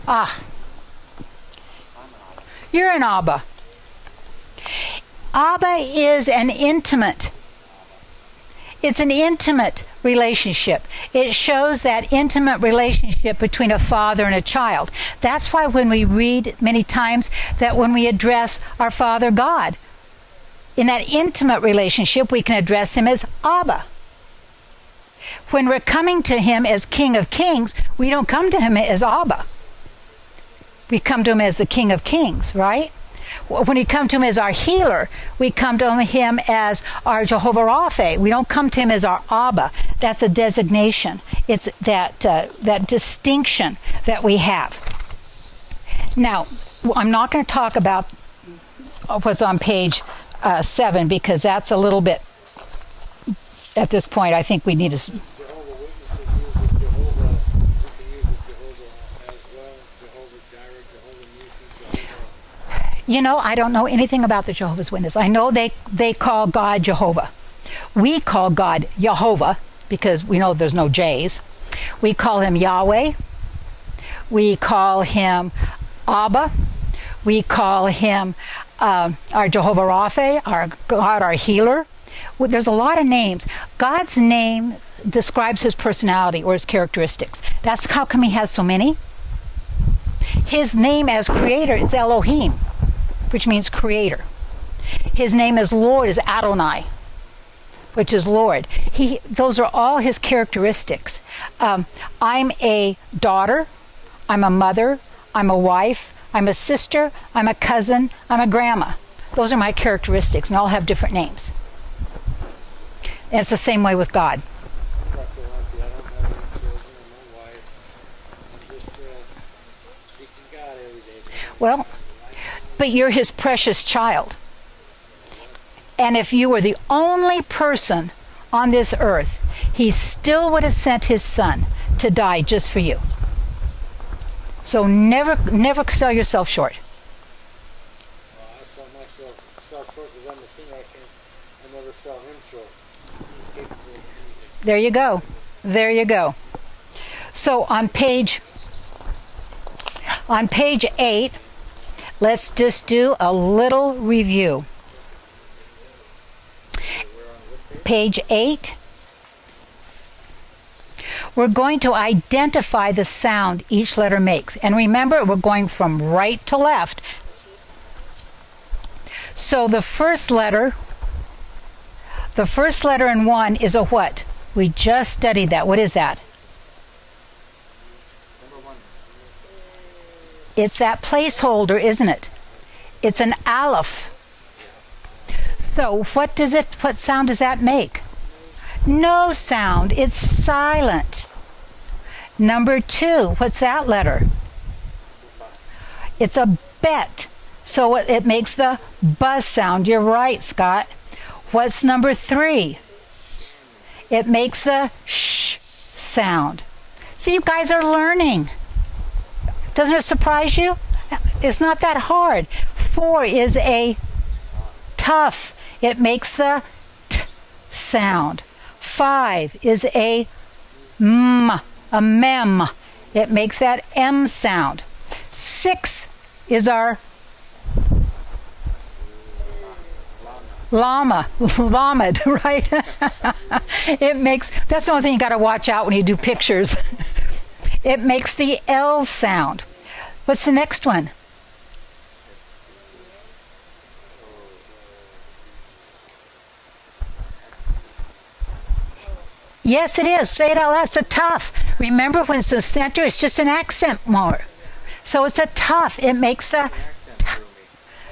Ah. You're an abba. Abba is an intimate. It's an intimate relationship. It shows that intimate relationship between a father and a child. That's why when we read many times that when we address our Father God, in that intimate relationship, we can address him as Abba. When we're coming to him as King of Kings, we don't come to him as Abba. We come to him as the King of Kings, right? When we come to him as our healer, we come to him as our Jehovah Rapha. We don't come to him as our Abba. That's a designation. It's that distinction that we have. Now, I'm not going to talk about what's on page 7 because that's a little bit, at this point, I think we need to...
Jehovah Witnesses use it, Jehovah, we can use it Jehovah as well, Jehovah Jireh, Jehovah Nissi, Jehovah.
You know, I don't know anything about the Jehovah's Witnesses. I know they call God Jehovah. We call God Jehovah because we know there's no J's. We call him Yahweh. We call him Abba. We call him our Jehovah Rapha, our God, our healer. There's a lot of names. God's name describes his personality or his characteristics. That's how come he has so many. His name as creator is Elohim, which means creator. His name as Lord is Adonai, which is Lord. Those are all his characteristics. I'm a daughter. I'm a mother. I'm a wife. I'm a sister. I'm a cousin. I'm a grandma. Those are my characteristics, and all have different names. And it's the same way with God.
I'm not gonna lie to you, I don't have any children or no wife. I'm just seeking God every day.
Well, but you're his precious child. And if you were the only person on this earth, he still would have sent his son to die just for you. So never sell yourself short.
I sell myself short because I'm a sinner. I never sell him short. He's capable of anything.
There you go. There you go. So on page 8, Let's just do a little review. Page 8. We're going to identify the sound each letter makes. And remember, we're going from right to left. So the first letter in 1 is a what? We just studied that. What is that?
Number 1.
It's that placeholder, isn't it? It's an aleph. So what sound does that make? No sound. It's silent. Number 2, what's that letter? It's a bet. So it makes the buzz sound. You're right, Scott. What's number 3? It makes the sh sound. See, you guys are learning. Doesn't it surprise you? It's not that hard. 4 is a tough. It makes the t sound. 5 is a mem. It makes that m sound. 6 is our llama, right? That's the only thing you got to watch out when you do pictures. It makes the L sound. What's the next one? Yes, it is. Say it out loud. It's a tough. Remember, when it's the center, it's just an accent more. So it's a tough. It makes the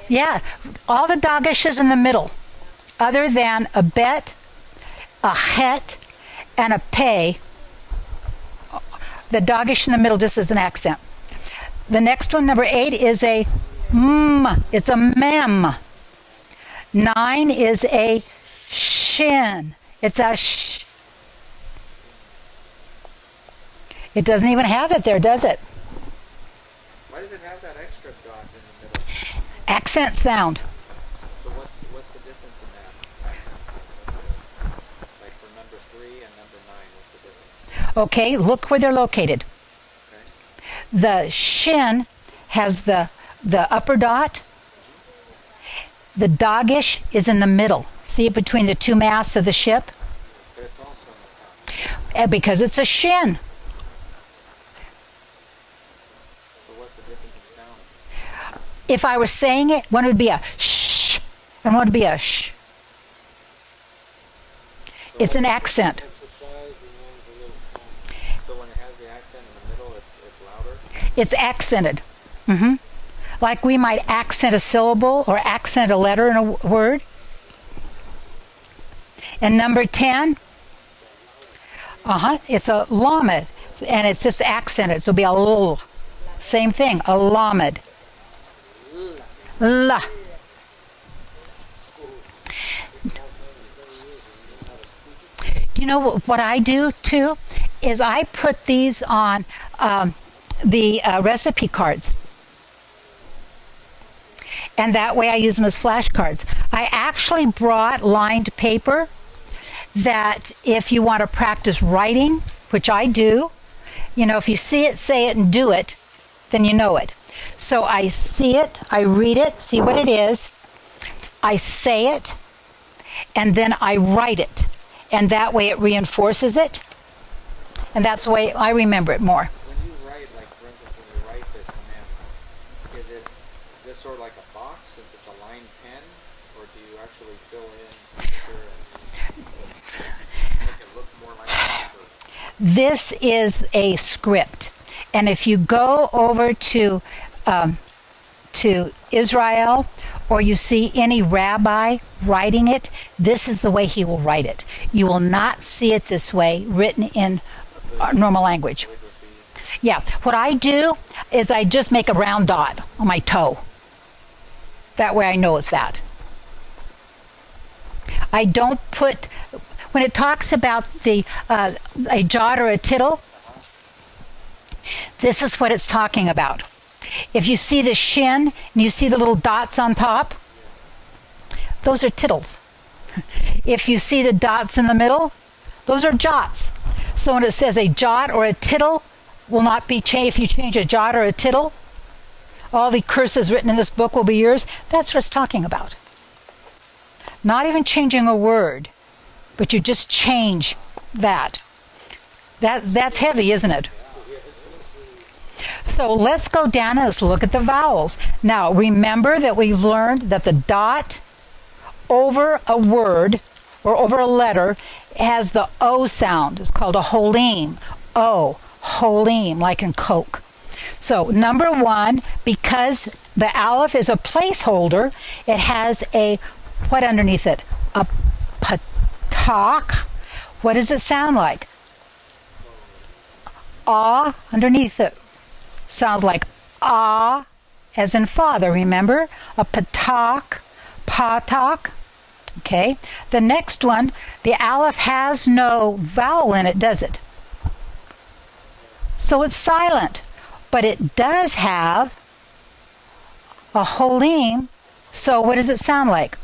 yeah, all the dagishes in the middle, other than a bet, a het, and a pay. The dagish in the middle just is an accent. The next one, number 8, is a it's a mem. 9 is a shin. It's a sh. It doesn't even have it there, does it?
Why does it have that extra dot in the middle?
Accent sound.
So what's the difference in that accent sound? Like for number 3 and number 9, what's the difference?
Okay, look where they're located.
Okay.
The shin has the upper dot. The dagish is in the middle. See it between the two masts of the ship?
But it's also in the top.
Because it's a shin.
So what's the difference in sound?
If I were saying it, one would be a shh, and one would be a shh. It's an accent.
So when it has the accent in the middle, it's louder?
It's accented. Like we might accent a syllable or accent a letter in a word. And number 10, it's a lamed, and it's just accented, so it'll be a l. Same thing, a lamed. La. You know what I do too is I put these on the recipe cards, and that way I use them as flashcards. I actually brought lined paper that if you want to practice writing, which I do, if you see it, say it, and do it, then you know it. So I see it, I read it, see what it is, I say it, and then I write it. And that way it reinforces it. And that's the way I remember it more.
When you write, like for instance, when you write this mem, is it just sort of like a box since it's a lined pen, or do you actually fill in paper and make it look more like paper?
This is a script. And if you go over to Israel, or you see any rabbi writing it, this is the way he will write it. You will not see it this way written in normal language. Yeah, what I do is I just make a round dot on my toe. That way I know it's that. I don't put, when it talks about a jot or a tittle, this is what it's talking about. If you see the shin and you see the little dots on top, those are tittles. If you see the dots in the middle, those are jots. So when it says a jot or a tittle will not be changed, if you change a jot or a tittle, all the curses written in this book will be yours. That's what it's talking about. Not even changing a word, but you just change that. That's heavy, isn't it? So let's go down and let's look at the vowels. Now, remember that we've learned that the dot over a word or over a letter has the O sound. It's called a holeme. O, holeme, like in Coke. So, number one, because the aleph is a placeholder, it has a, what underneath it? A patak. What does it sound like? Ah underneath it. Sounds like ah, as in father, remember? A patak, patak. Okay. The next one, the aleph has no vowel in it, does it? So it's silent. But it does have a holeme. So what does it sound like?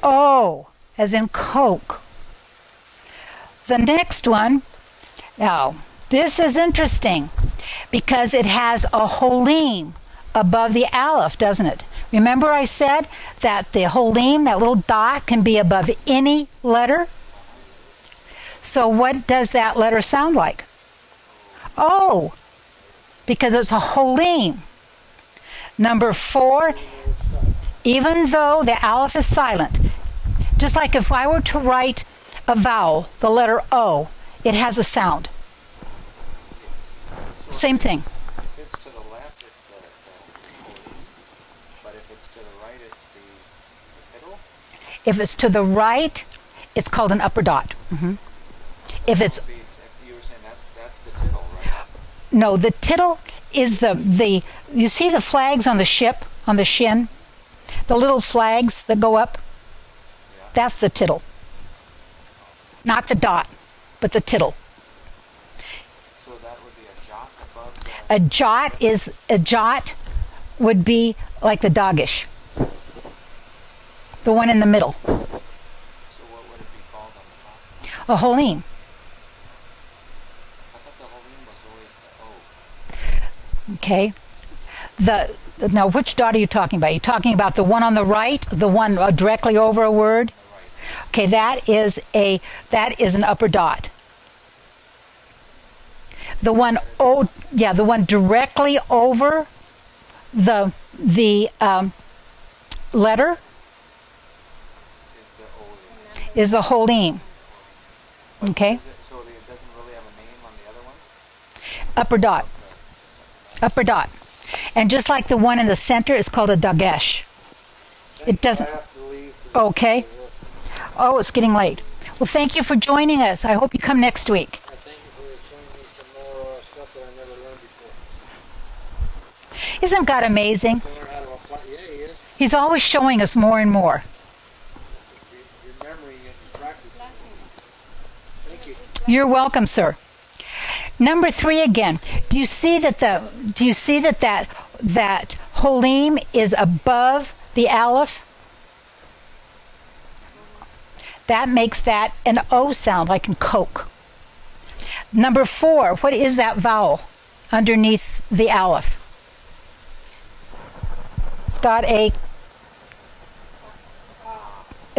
O, as in Coke. The next one, now, this is interesting because it has a holeme above the aleph, doesn't it? Remember I said that the holeme, that little dot, can be above any letter? So what does that letter sound like? O, because it's a holeme. Number 4, even though the aleph is silent, just like if I were to write a vowel, the letter O, it has a sound.
So
Same thing.
if it's to the left, it's the holeme, but if it's to the right, it's the tittle.
If it's to the right, it's called an upper dot. If it's
You were saying that's the tittle, right?
no, the tittle is the you see the flags on the ship on the shin, the little flags that go up.
Yeah.
That's the tittle, not the dot, but the tittle.
So that would be a jot above the...
A jot would be like the dagish, the one in the middle,
So what would it be called on the top?
a holeme.
I thought the holeme was always the O.
Okay. Now, which dot are you talking about? Are you talking about the one on the right, the one directly over a word?
Right.
Okay, that is an upper dot. The one the one directly over the letter
Is the O.
is the holeme. Okay,
So it doesn't really have a name on the other one?
upper dot,
Okay.
upper dot, and just like the one in the center is called a dagesh. It doesn't.
I have to leave. 'cause
Okay. Oh, it's getting late. Well, thank you for joining us. I hope you come next week.
I thank you for showing me some more stuff that I never learned before.
Isn't God amazing?
To learn how to apply. Yeah, he is.
He's always showing us more and more.
Remembering it and practicing it. Thank you.
You're welcome, sir. Number 3 again. Do you see that that holeme is above the aleph? That makes that an O sound, like in Coke. Number 4, what is that vowel underneath the aleph? It's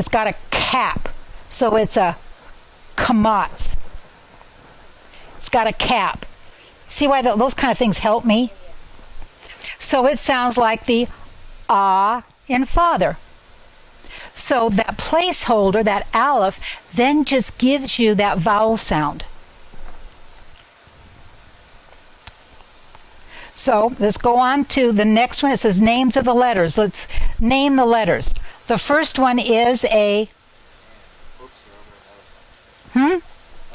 got a cap, so it's a kamatz. It's got a cap. See why those kind of things help me? So it sounds like the ah in father. So that placeholder, that aleph, then just gives you that vowel sound. So let's go on to the next one. It says names of the letters. Let's name the letters. The first one is a...
Oops, you're over at the other side. I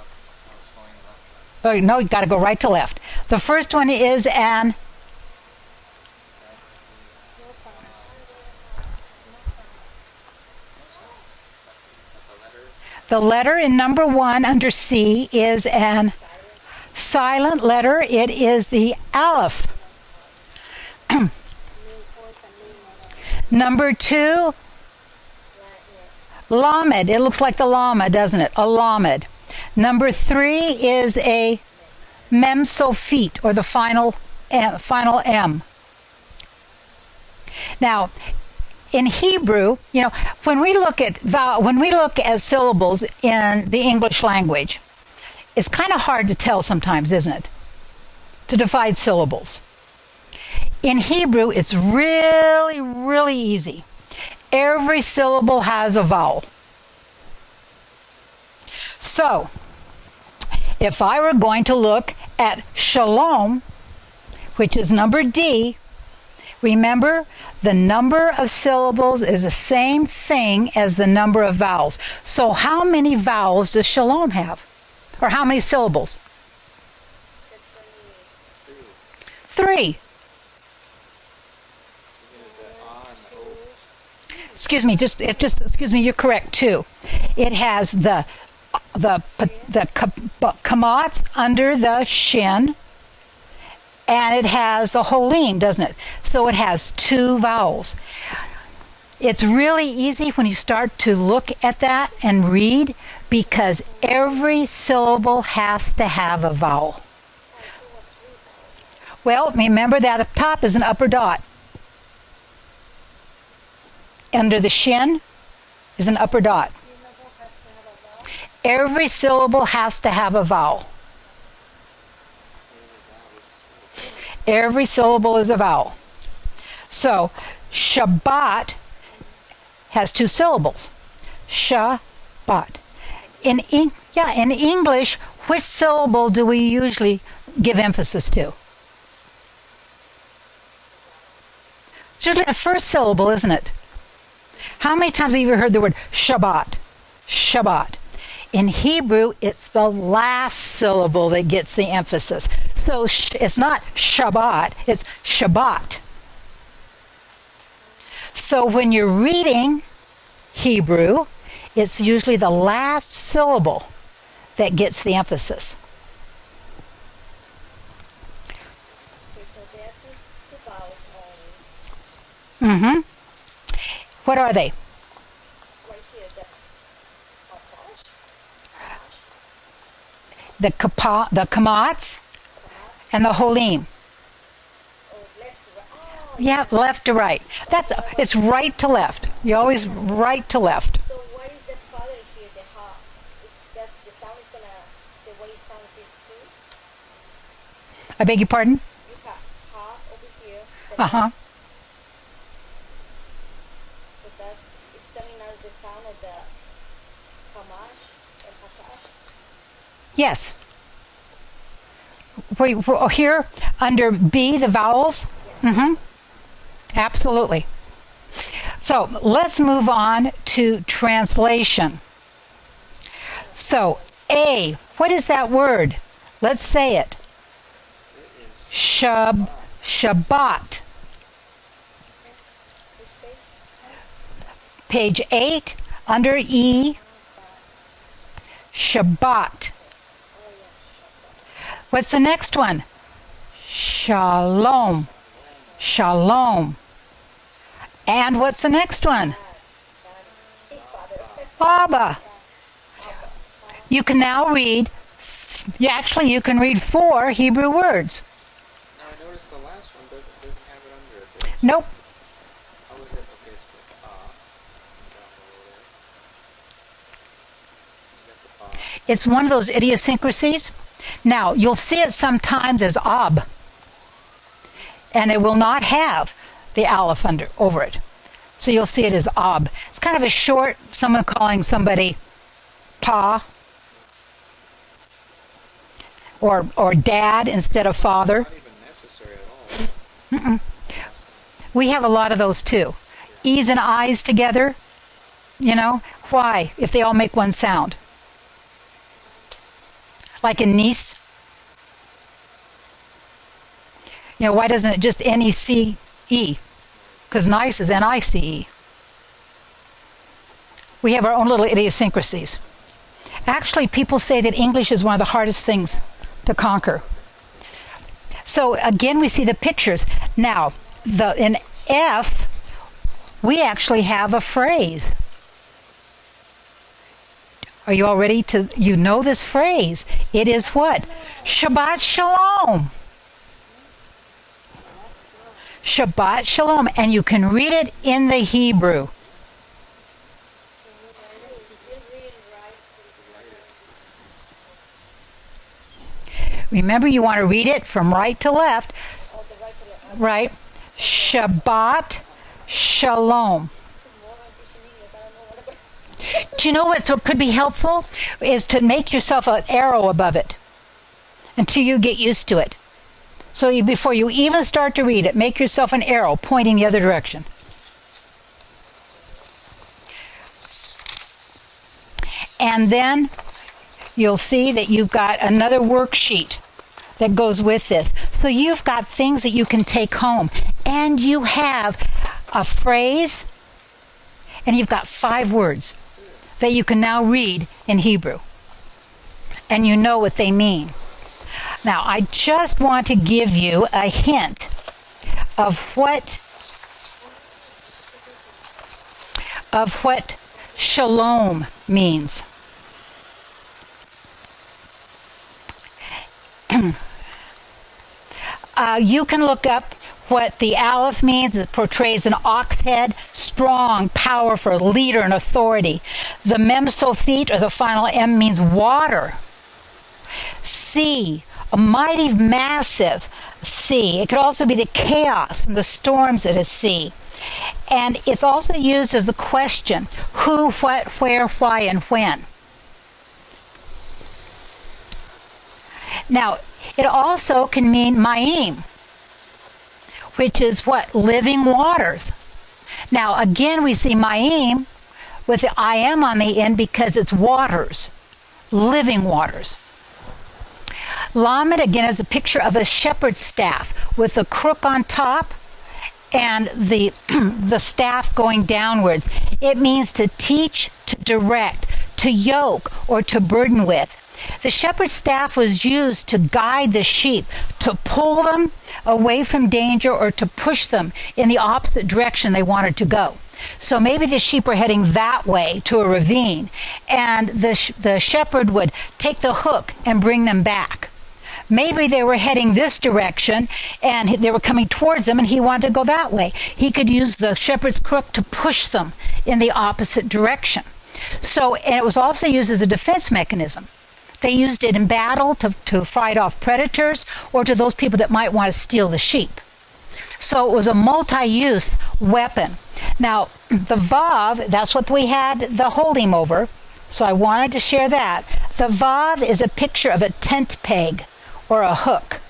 was going left side.
Oh, no, you got to go right to left. The first one is an... The letter in number 1 under C is an silent letter. It is the aleph. Number 2, lamed. It looks like the llama, doesn't it? A lamed. Number 3 is a mem sofit, or the final M. Now, in Hebrew, when we look at syllables in the English language, it's kind of hard to tell sometimes, isn't it? To divide syllables. In Hebrew, it's really, really easy. Every syllable has a vowel. So, if I were going to look at shalom, which is number D, remember the number of syllables is the same thing as the number of vowels. So how many vowels does shalom have? Or how many syllables? 3. Excuse me, excuse me, you're correct, 2. It has the kamatz under the shin, and it has the holim, doesn't it? So it has 2 vowels. It's really easy when you start to look at that and read, because every syllable has to have a vowel. Well, remember that up top is an upper dot. Under the shin is an upper dot. Every syllable has to have a vowel. Every syllable is a vowel. So, Shabbat has 2 syllables. Shabbat. In English, which syllable do we usually give emphasis to? It's usually the first syllable, isn't it? How many times have you ever heard the word Shabbat? Shabbat. In Hebrew, it's the last syllable that gets the emphasis. So it's not Shabbat, it's Shabbat. So when you're reading Hebrew, it's usually the last syllable that gets the emphasis.
Okay, so there are two vowels only.
What are they?
Right here,
The kamatz and the holim.
oh, left to right. Oh,
Yeah, left to right. It's right to left. You always right to left.
so why is that father here, the ha? That's the sound is gonna, the way it sounds is too?
I beg your pardon?
You have ha over here.
Uh-huh.
So it's telling us the sound of the kamash and hashash.
Yes. Here under B, the vowels. Absolutely. So let's move on to translation. So A, what is that word? Let's say it. Shabbat. Page 8, under E, Shabbat. What's the next one? Shalom. Shalom. And what's the next one? Abba. You can now read, you can read 4 Hebrew words.
Now I noticed the last one doesn't have it under it. Does it?
Nope.
How is it? Okay, it's with down below there. You got the
It's one of those idiosyncrasies. Now, you'll see it sometimes as ab, and it will not have the aleph over it. So you'll see it as ab. It's kind of a short, someone calling somebody pa, or dad instead of father.
not even necessary at all.
We have a lot of those too. E's and I's together, why? If they all make one sound. Like in niece. Why doesn't it just N-E-C-E? Because nice is N-I-C-E. We have our own little idiosyncrasies. Actually, people say that English is one of the hardest things to conquer. So again, we see the pictures. Now, in F, we actually have a phrase. Are you all ready to, this phrase? It is what? Shabbat Shalom. Shabbat Shalom. And you can read it in the Hebrew. Remember, you want to read it from right to left. Right. Shabbat Shalom. Do you know what could be helpful? Is to make yourself an arrow above it until you get used to it. So before you even start to read it, make yourself an arrow pointing the other direction. And then you'll see that you've got another worksheet that goes with this. So you've got things that you can take home. And you have a phrase, and you've got 5 words that you can now read in Hebrew. And you know what they mean. Now, I just want to give you a hint of what shalom means. You can look up what the aleph means. It portrays an ox head, strong, powerful, leader, and authority. The mem sofit, or the final M, means water. Sea, a mighty, massive sea. It could also be the chaos from the storms at a sea. And it's also used as the question, who, what, where, why, and when. Now, it also can mean Ma'im, which is what? Living waters. Now, again, we see Ma'im with the I am on the end because it's waters, living waters. Lamed, again, is a picture of a shepherd's staff with a crook on top and the staff going downwards. It means to teach, to direct, to yoke, or to burden with. The shepherd's staff was used to guide the sheep, to pull them away from danger or to push them in the opposite direction they wanted to go. So maybe the sheep were heading that way to a ravine, and the shepherd would take the hook and bring them back. Maybe they were heading this direction and they were coming towards him and he wanted to go that way. He could use the shepherd's crook to push them in the opposite direction. So, and it was also used as a defense mechanism. They used it in battle to fight off predators or to those people that might want to steal the sheep. So it was a multi-use weapon. Now, the Vav, that's what we had the holding over. So I wanted to share that. The Vav is a picture of a tent peg or a hook.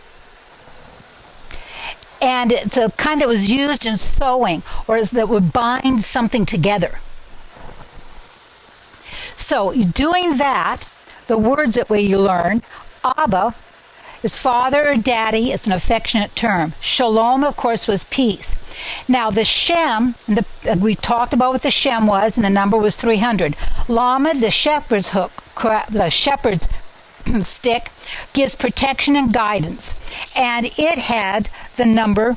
And it's a kind that was used in sewing or that would bind something together. So doing that, the words that we learn, Abba is father or daddy. It's an affectionate term. Shalom, of course, was peace. Now, the Shem, we talked about what the Shem was, and the number was 300. Lamed, the shepherd's hook, the shepherd's stick, gives protection and guidance. And it had the number,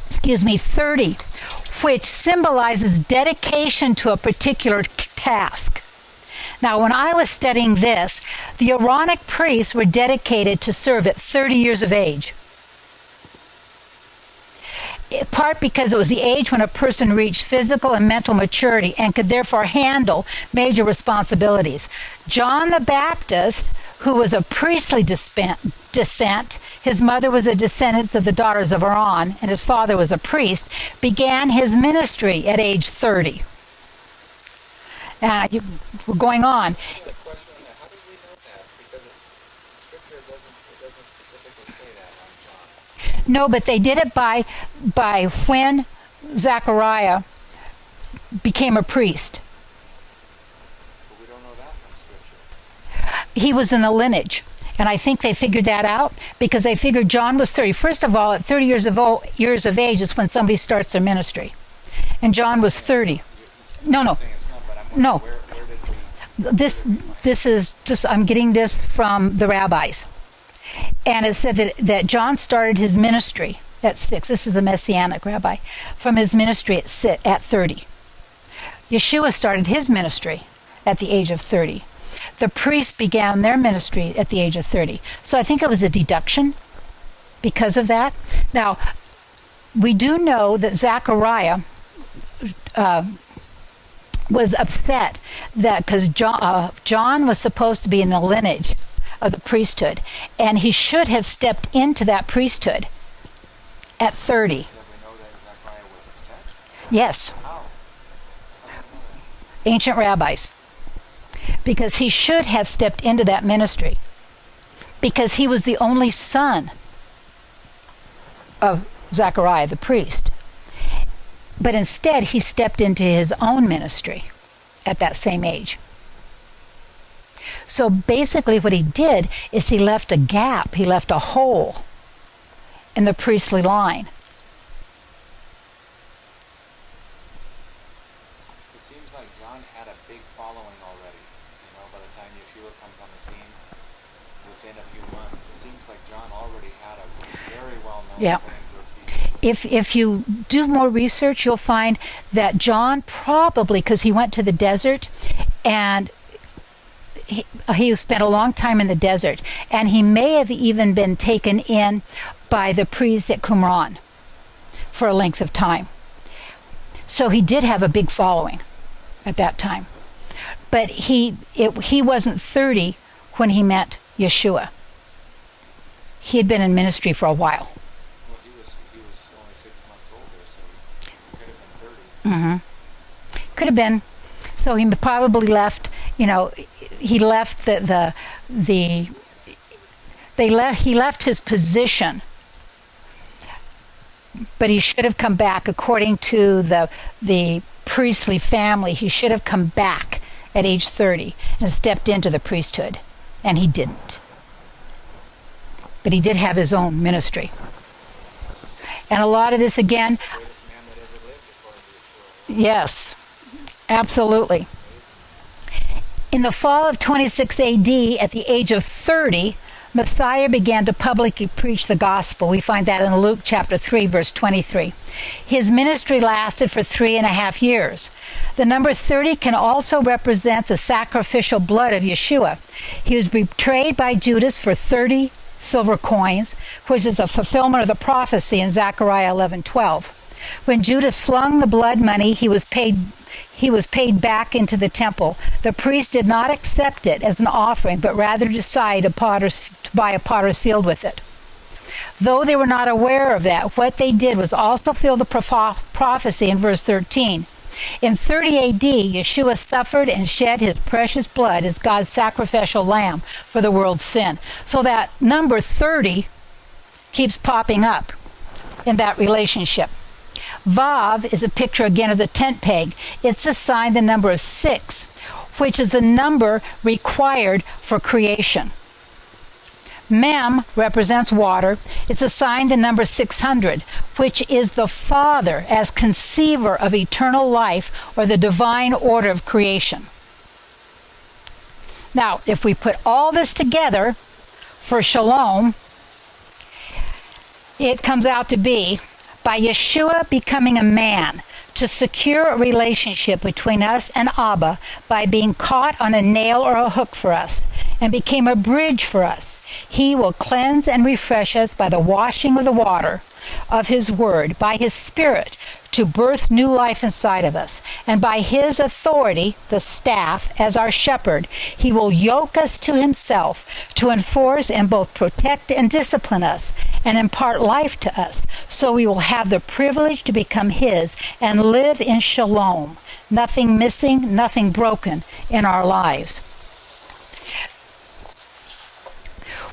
30, which symbolizes dedication to a particular task. Now, when I was studying this, the Aaronic priests were dedicated to serve at 30 years of age. In part because it was the age when a person reached physical and mental maturity and could therefore handle major responsibilities. John the Baptist, who was of priestly descent, his mother was a descendant of the daughters of Aaron, and his father was a priest, began his ministry at age 30. We're going on.
I have a question on that. How do we know that? Because Scripture doesn't specifically say that on John.
No, but they did it by when Zechariah became a priest.
But we don't know that from Scripture.
He was in the lineage. And I think they figured that out because they figured John was 30. First of all, at 30 years of age is when somebody starts their ministry. And John was 30. No. No.
Where did we...
This is just, I'm getting this from the rabbis. And it said that John started his ministry at 6. This is a Messianic rabbi. From his ministry at 30. Yeshua started his ministry at the age of 30. The priests began their ministry at the age of 30. So I think it was a deduction because of that. Now, we do know that Zechariah was upset that because John was supposed to be in the lineage of the priesthood, and he should have stepped into that priesthood at 30.
So we know that Zechariah was upset?
Yes,
How?
ancient rabbis. Because he should have stepped into that ministry. Because he was the only son of Zechariah, the priest. But instead, he stepped into his own ministry at that same age. So basically what he did is he left a gap, he left a hole in the priestly line.
It seems like John had a big following already. You know, by the time Yeshua comes on the scene, within a few months, it seems like John already had a very well-known
Yeah.
evangelist.
If you do more research, you'll find that John probably, because he went to the desert and he spent a long time in the desert, and he may have even been taken in by the priests at Qumran for a length of time. So he did have a big following at that time. But he wasn't 30 when he met Yeshua. He had been in ministry for a while.
Well, he was only 6 months older, so he could have been 30.
Mm-hmm. Could have been. So he probably left. He left he left his position, but he should have come back according to the priestly family. He should have come back at age 30 and stepped into the priesthood, and he didn't. But he did have his own ministry. And a lot of this, again,
The greatest man that ever lived, according to Yeshua.
yes, absolutely. In the fall of 26 AD, at the age of 30, Messiah began to publicly preach the gospel. We find that in Luke chapter 3, verse 23. His ministry lasted for 3.5 years. The number 30 can also represent the sacrificial blood of Yeshua. He was betrayed by Judas for 30 silver coins, which is a fulfillment of the prophecy in Zechariah 11:12. When Judas flung the blood money, he was paid back into the temple. The priest did not accept it as an offering, but rather decided to buy a potter's field with it. Though they were not aware of that, what they did was also fulfill the prophecy in verse 13. In 30 AD, Yeshua suffered and shed his precious blood as God's sacrificial lamb for the world's sin. So that number 30 keeps popping up in that relationship. Vav is a picture again of the tent peg. It's assigned the number of 6, which is the number required for creation. Mem represents water. It's assigned the number 600, which is the Father as conceiver of eternal life or the divine order of creation. Now, if we put all this together for Shalom, it comes out to be by Yeshua becoming a man to secure a relationship between us and Abba by being caught on a nail or a hook for us and became a bridge for us. He will cleanse and refresh us by the washing of the water of his word, by his spirit to birth new life inside of us, and by his authority, the staff, as our shepherd, he will yoke us to himself to enforce and both protect and discipline us and impart life to us, so we will have the privilege to become his and live in shalom, nothing missing, nothing broken in our lives.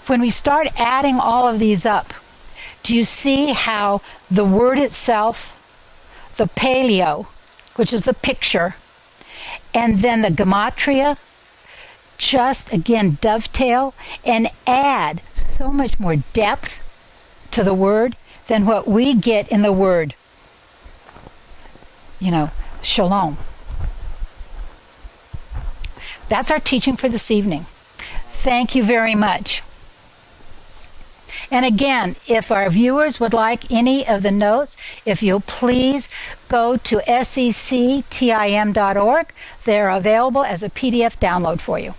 When we start adding all of these up, do you see how the word itself, the paleo, which is the picture, and then the gematria, just again dovetail and add so much more depth to the word than what we get in the word, shalom. That's our teaching for this evening. Thank you very much. And again, if our viewers would like any of the notes, if you'll please go to sectim.org. They're available as a PDF download for you.